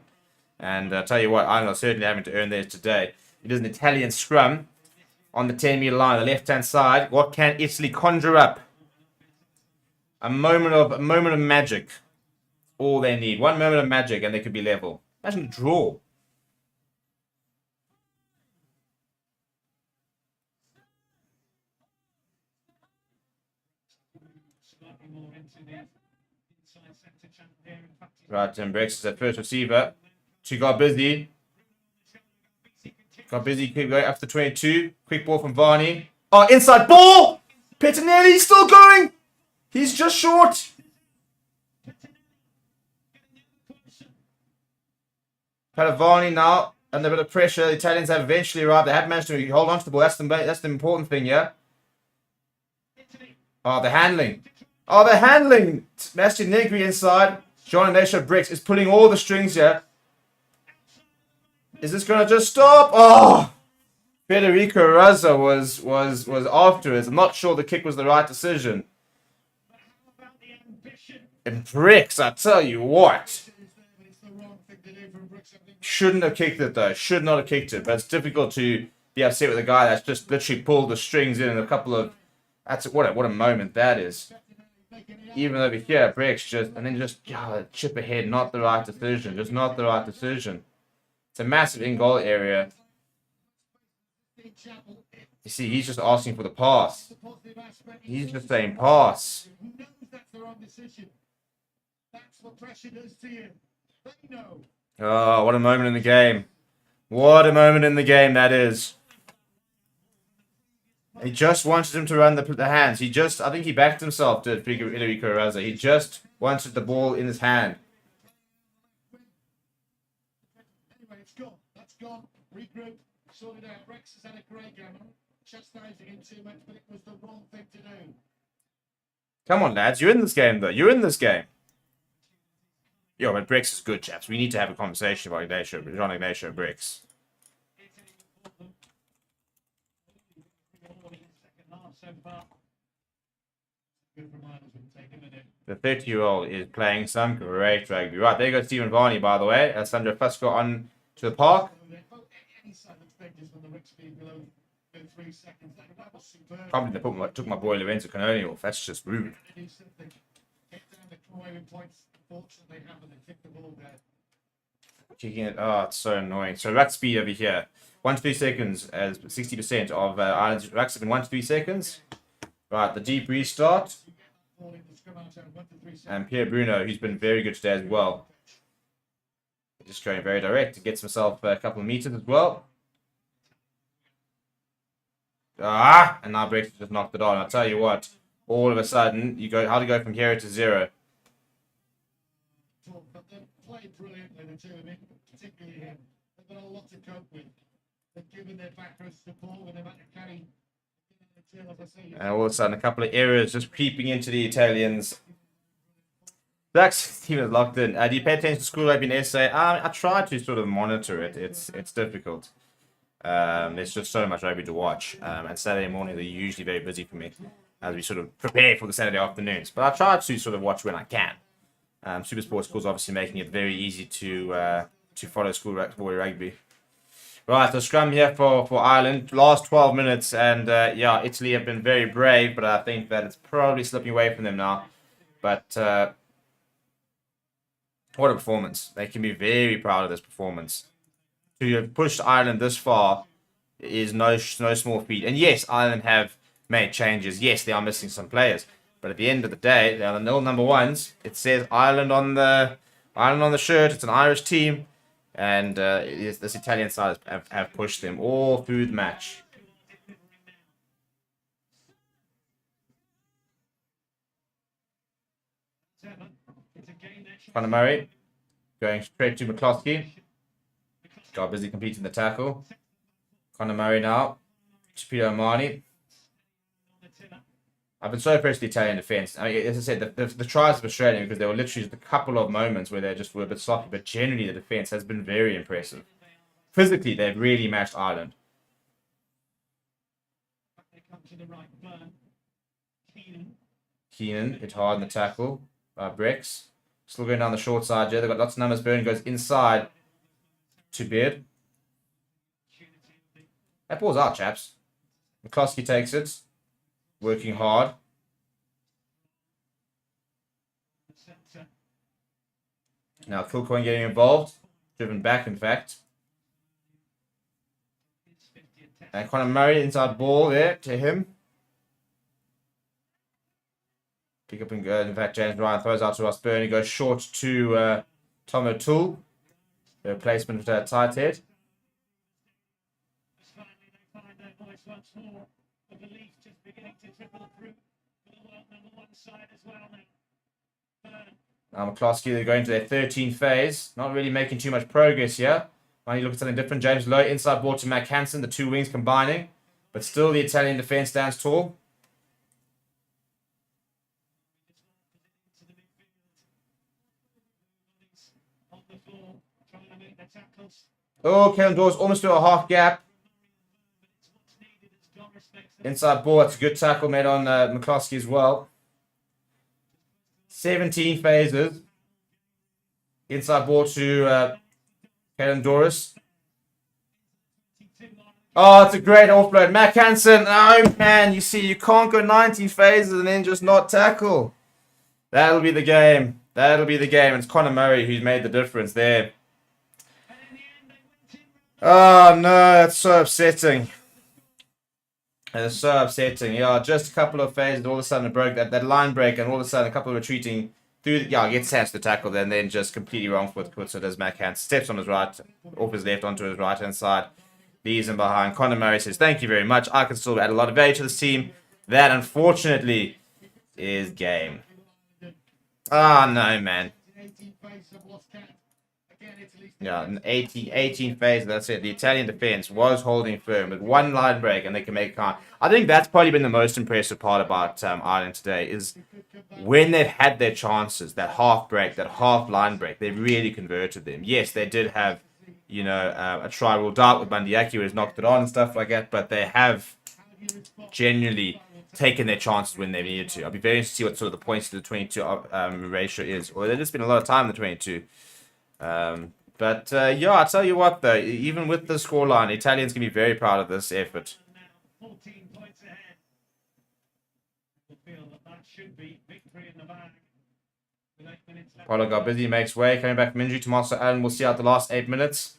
And I'll tell you what, I'm certainly having to earn theirs today. It is an Italian scrum on the 10-meter line, the left-hand side. What can Italy conjure up? A moment of magic. All they need. One moment of magic, and they could be level. Imagine a draw. Right, Tim Briggs is at first receiver. She got busy. Keep going after 22. Quick ball from Varney. Oh, inside ball! Pettinelli still going! He's just short. Padavani now under a bit of pressure. The Italians have eventually arrived. They have managed to hold on to the ball. That's the important thing, yeah? Oh, the handling. Oh, the handling. Sebastian Negri inside. John Ignacio Briggs is pulling all the strings here. Is this going to just stop? Oh! Federico Razza was afterwards. I'm not sure the kick was the right decision. And Briggs, I tell you what. Shouldn't have kicked it though. Should not have kicked it. But it's difficult to be upset with a guy that's just literally pulled the strings in a couple of... What a moment that is. Even over here, Briggs just chip ahead. Not the right decision. Just not the right decision. It's a massive in-goal area. You see, he's just asking for the pass. He's just saying pass. Oh, what a moment in the game. What a moment in the game that is. He just wanted him to run the hands. I think he backed himself to Federico Razza. He just wanted the ball in his hand. Anyway, it's gone. That's gone. Regroup. Sorted out. Rex has had a great game. I'm not chastising him too much, but it was the wrong thing to do. Come on, lads. You're in this game, though. You're in this game. Yo, but Briggs is good, chaps. We need to have a conversation about John Ignacio Briggs. The 30-year-old is playing some great rugby. Right, there goes Stephen Varney, by the way. Sandro Fusco on to the park. Can't believe they took my boy Lorenzo Canoni off. That's just rude. Kicking it. Oh, it's so annoying. So ruck speed over here. 1 to 3 seconds as 60% of Ireland's rucks have been 1 to 3 seconds. Right, the deep restart. And Pierre Bruno, who's been very good today as well. Just going very direct. He gets himself a couple of meters as well. And now Briggs just knocked it on. I'll tell you what. All of a sudden, how to go from hero to zero. But they played brilliantly, the two of them, particularly him. They've got a lot to cope with. They've given their backers support when they've had to carry. And all of a sudden, a couple of errors just creeping into the Italians. That's team is locked in. Do you pay attention to school rugby in SA? I try to sort of monitor it. It's difficult. There's just so much rugby to watch. And Saturday mornings are usually very busy for me as we sort of prepare for the Saturday afternoons. But I try to sort of watch when I can. Super Sports School's obviously making it very easy to follow school rugby. Right, so scrum here for Ireland. Last 12 minutes, and Italy have been very brave, but I think that it's probably slipping away from them now. But what a performance. They can be very proud of this performance. To have pushed Ireland this far is no small feat. And yes, Ireland have made changes. Yes, they are missing some players. But at the end of the day, they are the nil number ones. It says Ireland on the shirt. It's an Irish team. And this Italian side have pushed them all through the match. Conor Murray going straight to McCloskey. Got busy completing the tackle. Conor Murray now to Peter O'Mahony. I've been so impressed with the Italian defence. I mean, as I said, the tries of Australia, because there were literally just a couple of moments where they just were a bit sloppy, but generally the defence has been very impressive. Physically, they've really matched Ireland. They come to the right burn. Keenan hit hard in the tackle. Brex. Still going down the short side here. They've got lots of numbers. Byrne goes inside to Beard. That ball's out, chaps. McCloskey takes it. Working hard. Now Kilcoyne getting involved. Driven back, in fact. And Conor Murray, inside ball there to him. Pick up and go. In fact, James Ryan throws out to Ross Byrne. He goes short to Tom O'Toole. The replacement for that tight head. Finally, they find their voice once more. The belief just beginning to trickle through for the world number one side as well now. Now McCloskey, they're going to their 13th phase. Not really making too much progress here. Might need to look at something different. James Lowe, inside ball to Mac Hansen. The two wings combining. But still the Italian defence stands tall. On the floor, trying to make the tackles. Oh, Kellen Dawes almost to a half gap. It's what's needed as John respects them. Inside ball. That's a good tackle made on McCloskey as well. 17 phases. Inside ball to Kellen Doris. Oh, it's a great offload. Mac Hansen. Oh, man. You see, you can't go 19 phases and then just not tackle. That'll be the game. That'll be the game. It's Conor Murray who's made the difference there. Oh, no. That's so upsetting. It's so upsetting. Yeah, just a couple of phases. All of a sudden it broke that line break, and all of a sudden a couple of retreating through. Gets Sands to tackle, then just completely wrong foot. So does Mac Hansen. Steps on his right, off his left onto his right hand side. Leaves him behind. Conor Murray says, "Thank you very much. I can still add a lot of value to this team." That, unfortunately, is game. Ah, no, man. Yeah, an 18 phase, that's it. The Italian defense was holding firm with one line break, and they can make it count. I think that's probably been the most impressive part about Ireland today, is when they've had their chances, that half break, that half line break, they really converted them. Yes, they did have, a try ruled out with Bandiaki who has knocked it on and stuff like that, but they have genuinely taken their chances when they needed to. I'll be very interested to see what sort of the points to the 22 ratio is. Or there's just been a lot of time in the 22. But I'll tell you what, though, even with the scoreline, Italians can be very proud of this effort. 14 points ahead. We feel that should be victory in the bag. With 8 minutes left. Paulo got busy, makes way, coming back from injury. Tommaso Allen will see out the last 8 minutes.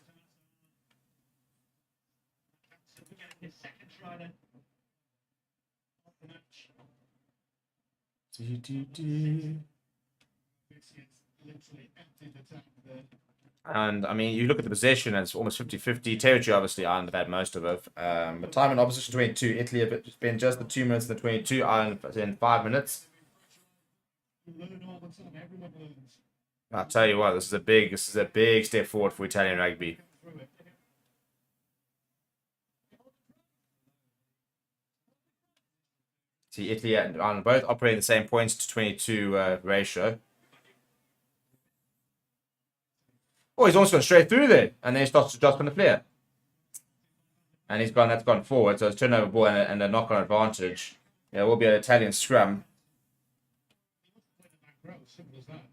His second try then. And, I mean, you look at the possession, and it's almost 50-50. Territory, obviously, Ireland have had most of it. But time in opposition 22. Italy have spent just the 2 minutes in the 22. Ireland in 5 minutes. I'll tell you what, this is a big step forward for Italian rugby. See, Italy and Ireland both operating the same points to 22 ratio. Oh, he's almost gone straight through there. And then he starts to drop on the flare. And that's gone forward. So it's turnover ball and a knock-on advantage. Yeah, it will be an Italian scrum. Simple as that.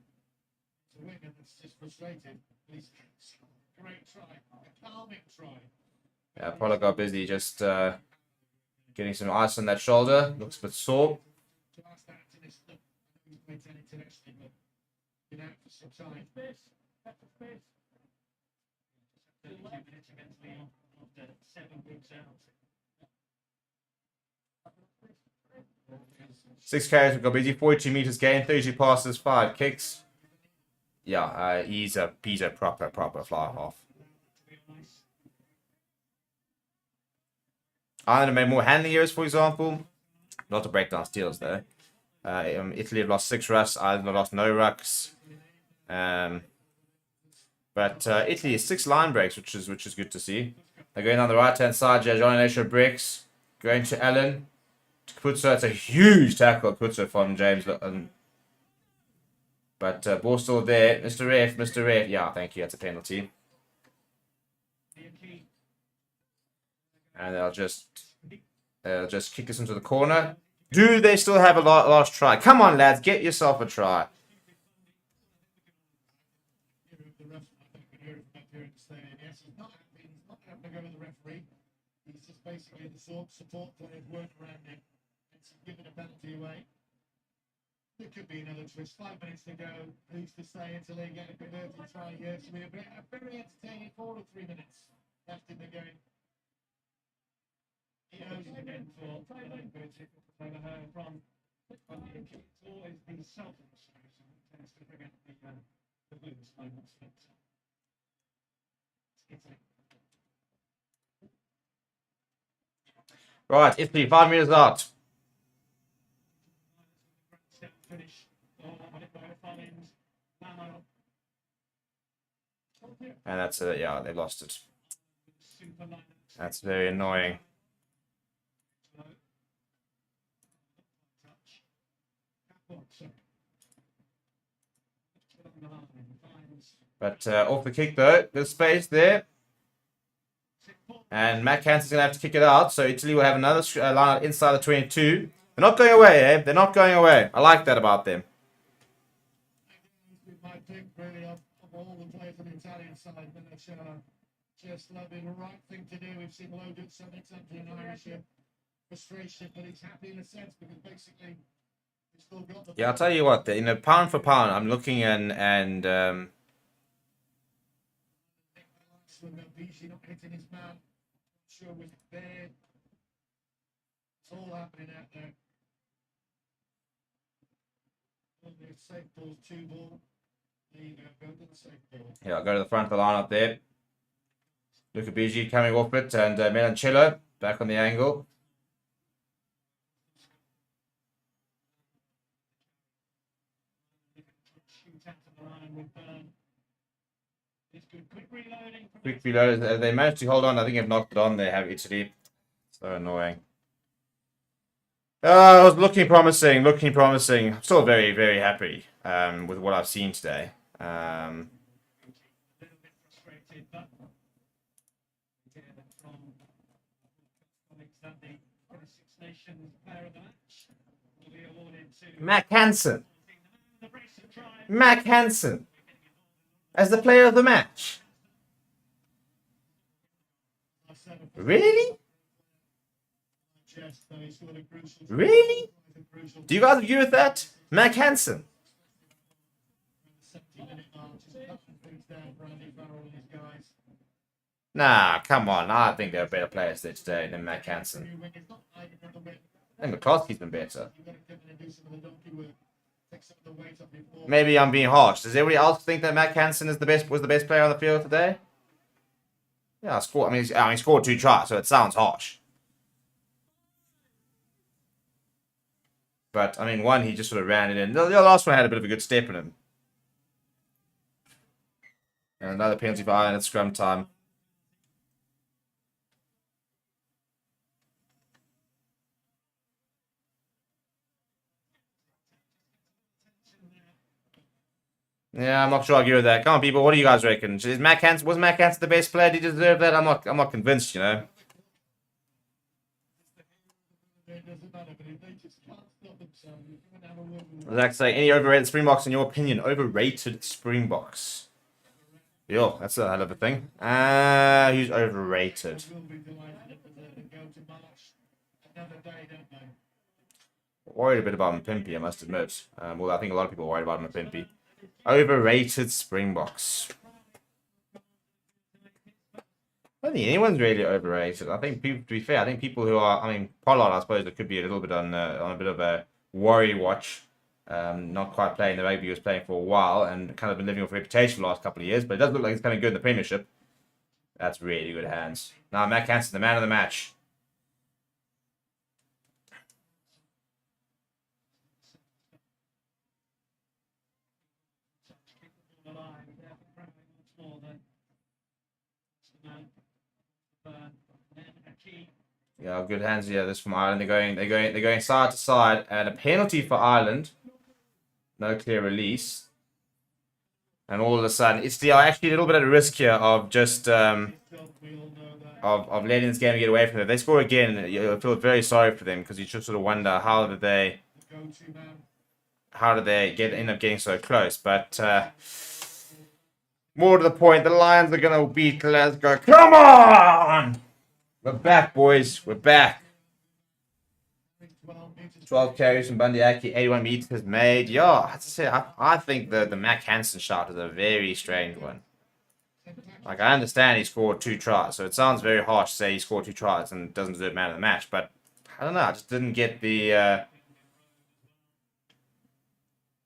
It's a winger that's just frustrated. Great try. A calming try. Yeah, Paulo got busy just getting some ice on that shoulder. Looks a bit sore. To ask that to this look, he's made an internationally, but been out for some time. That's a space. 32 minutes against Leon after 7 weeks out. 6 carries, got busy. 42 meters gain, 32 passes, 5 kicks. Yeah, he's a proper fly half. Ireland have made more handling errors, for example. Not to break down steals, though. Italy have lost 6 rucks. Ireland have lost no rucks. But Italy has 6 line breaks, which is good to see. They're going on the right-hand side. Johnny Nasher breaks. Going to Allen. Kaputso, it's a huge tackle, Kaputso from James. But ball's still there. Mr. Ref, Mr. Ref. Yeah, thank you. That's a penalty. And they'll just kick this into the corner. Do they still have a last try? Come on, lads, get yourself a try. The ref, I think we hear it from up here in the stadium. Yes, he's not happy. He's not having to go with the referee. He's just basically the support players work around him. It's giving a penalty away. There could be another twist. 5 minutes to go. Who's to say until they get a converted try here? So we have a very entertaining 4 or 3 minutes left in the game. He knows again for over her from it's always the selfish solution that tends to bring out the blues moments. Italy. Right, Italy, 5 minutes out. Finish. And that's it. Yeah, they lost it. That's very annoying. But off the kick though, there's space there. And Matt Hanson's going to have to kick it out. So Italy will have another line inside the 22. They're not going away, eh? They're not going away. I like that about them. My pick really of all the players on the Italian side, Minacella, just loving the right thing to do. We've seen Logan something in Irish frustration, but he's happy in a sense because basically he's still got the. Yeah, I'll tell you what. You know, pound for pound, I'm looking and not hitting his man. Sure was it there. It's all happening out there. Safe ball, 2 ball. There you go to the safe ball. Yeah, I'll go to the front of the line up there. Luca Bigi coming off it, and Melancello back on the angle. Quick reload. They managed to hold on. I think they've knocked it on. They have Italy. So annoying. It was looking promising. Looking promising. I'm still very, very happy with what I've seen today. Mac Hansen. Mac Hansen. As the player of the match. Really? Really? Do you guys agree with that? Mac Hansen. Nah, come on. I think there are better players there today than Mac Hansen. I think McCloskey's been better. Maybe I'm being harsh. Does everybody else think that Mac Hansen was the best player on the field today? Yeah, he scored 2 tries, so it sounds harsh. But, I mean, one, he just sort of ran it in. The last one had a bit of a good step in him. And another penalty for Ireland at scrum time. Yeah, I'm not sure I agree with that. Come on, people. What do you guys reckon? Was Mac Hansen the best player? Did he deserve that? I'm not convinced, you know. Zach say, any overrated Springboks in your opinion? Overrated Springboks. Yo, that's a hell of a thing. Who's overrated? Worried a bit about Mpimpi, I must admit. Well, I think a lot of people are worried about Mpimpi. Overrated Springboks. I don't think anyone's really overrated. I think people, to be fair, I think people who are, Pollard, I suppose, it could be a little bit on a bit of a worry watch. Not quite playing the rugby he was playing for a while and kind of been living off reputation for the last couple of years, but it does look like he's coming good in the Premiership. That's really good hands. Now, Mac Hansen, the man of the match. Yeah, good hands here. This from Ireland. They're going side to side, and a penalty for Ireland. No clear release. And all of a sudden, Italy are actually a little bit at risk here of just We all know that. of letting this game get away from them. If they score again, you feel very sorry for them because you just sort of wonder how did they The go-to man. end up getting so close. But more to the point, the Lions are gonna beat Glasgow. Come on! We're back, boys. We're back. 12 meters. 12 carries from Bundyaki, 81 meters made. Yeah, I'd say I think the Mac Hansen shot is a very strange one. Like, I understand he scored 2 tries, so it sounds very harsh to say he scored 2 tries and doesn't deserve man of the match, but I don't know, I just didn't get the I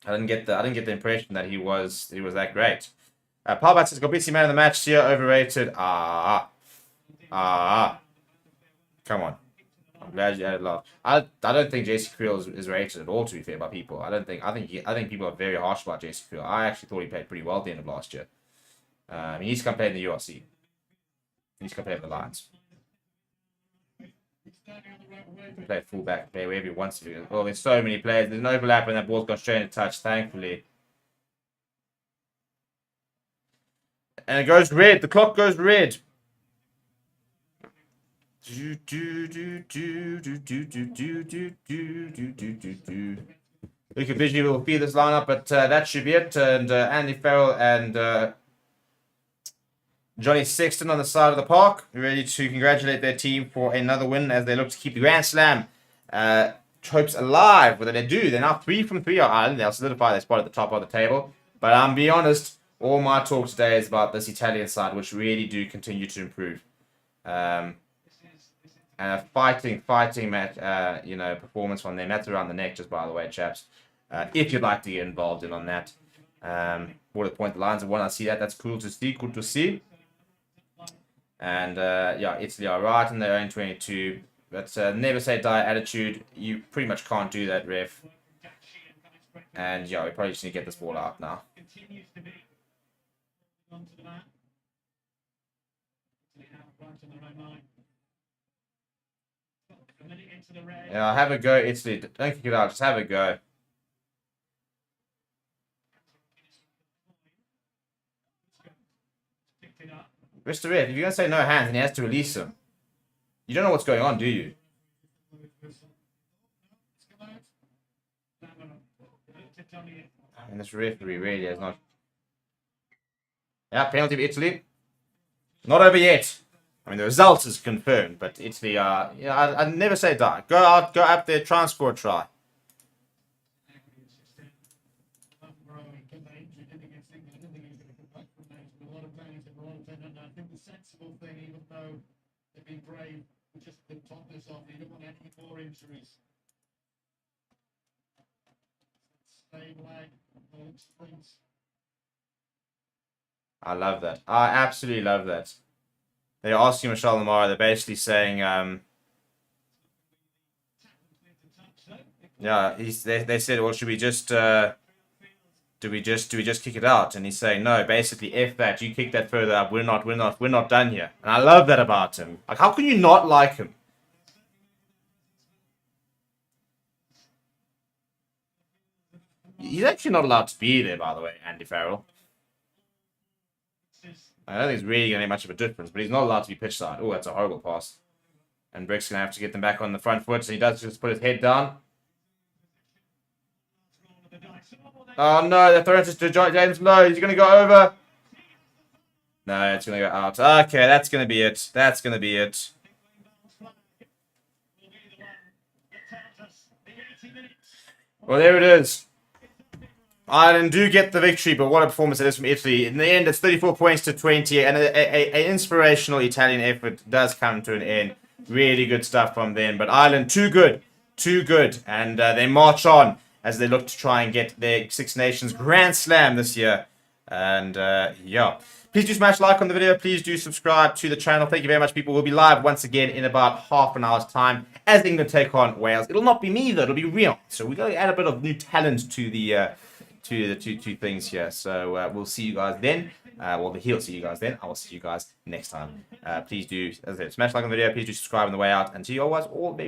didn't get the impression that he was that great. Palbat says Gobisi man of the match here, overrated. Come on. I'm glad you added love. I don't think JC Creel is rated at all, to be fair, by people. I think people are very harsh about JC Creel. I actually thought he played pretty well at the end of last year. He needs to come play in the URC. He needs to come play with the Lions. He's standing on the right way. He can play fullback, play wherever he wants to. Oh, there's so many players. There's an overlap and that ball's gone straight into touch, thankfully. And it goes red. The clock goes red. Luca Vigi will feed this lineup, but that should be it. And Andy Farrell and Johnny Sexton on the side of the park, ready to congratulate their team for another win as they look to keep the Grand Slam hopes alive. Whether they do, they're now 3 from 3 on Ireland. They'll solidify their spot at the top of the table. But I'm be honest, all my talk today is about this Italian side, which really do continue to improve. And a fighting match, performance from them. That's around the neck, just by the way, chaps. If you'd like to get involved in on that. What a point, the Lions have won. I see that. That's cool to see. Good to see. And Italy are right in their own 22. But never say die attitude. You pretty much can't do that, ref. And we probably just need to get this ball out now. Continues to be onto the mat. Right on their own line. A minute into the red. Yeah, have a go, Italy. Don't kick it out. Just have a go. Picked it up. Mr. Red, if you're going to say no hands and he has to release him, you don't know what's going on, do you? And this referee really has not... Yeah, penalty for Italy. Not over yet. I mean, the result is confirmed, but Italy are... I'd never say die. Go out, go up there, try and score a try. I think the sensible thing, even though they've been brave, we just to top this off. You don't want any more injuries. Stay lag, sprints. I love that. I absolutely love that. They're asking Michelle Lamar. They're basically saying, they said, well, should we just, do we just kick it out? And he's saying, no, basically, F that. You kick that further up. We're not done here. And I love that about him. Like, how can you not like him? He's actually not allowed to be there, by the way, Andy Farrell. I don't think it's really going to make much of a difference, but he's not allowed to be pitch side. Oh, that's a horrible pass. And Brick's going to have to get them back on the front foot, so he does just put his head down. Oh no, they're throwing it to James Lowe. He's going to go over. No, it's going to go out. Okay, that's going to be it. That's going to be it. Well, there it is. Ireland do get the victory, but what a performance it is from Italy. In the end, it's 34 points to 20, and an inspirational Italian effort does come to an end. Really good stuff from them, but Ireland, too good, and they march on as they look to try and get their Six Nations Grand Slam this year. And, please do smash like on the video. Please do subscribe to the channel. Thank you very much, people. We'll be live once again in about half an hour's time as England take on Wales. It'll not be me, though. It'll be Rion. So we're going to add a bit of new talent to the the two things here. So we'll see you guys then. Well, he'll see you guys then. I will see you guys next time. Please do, as I said, smash like on the video. Please do subscribe on the way out. And see you all guys all very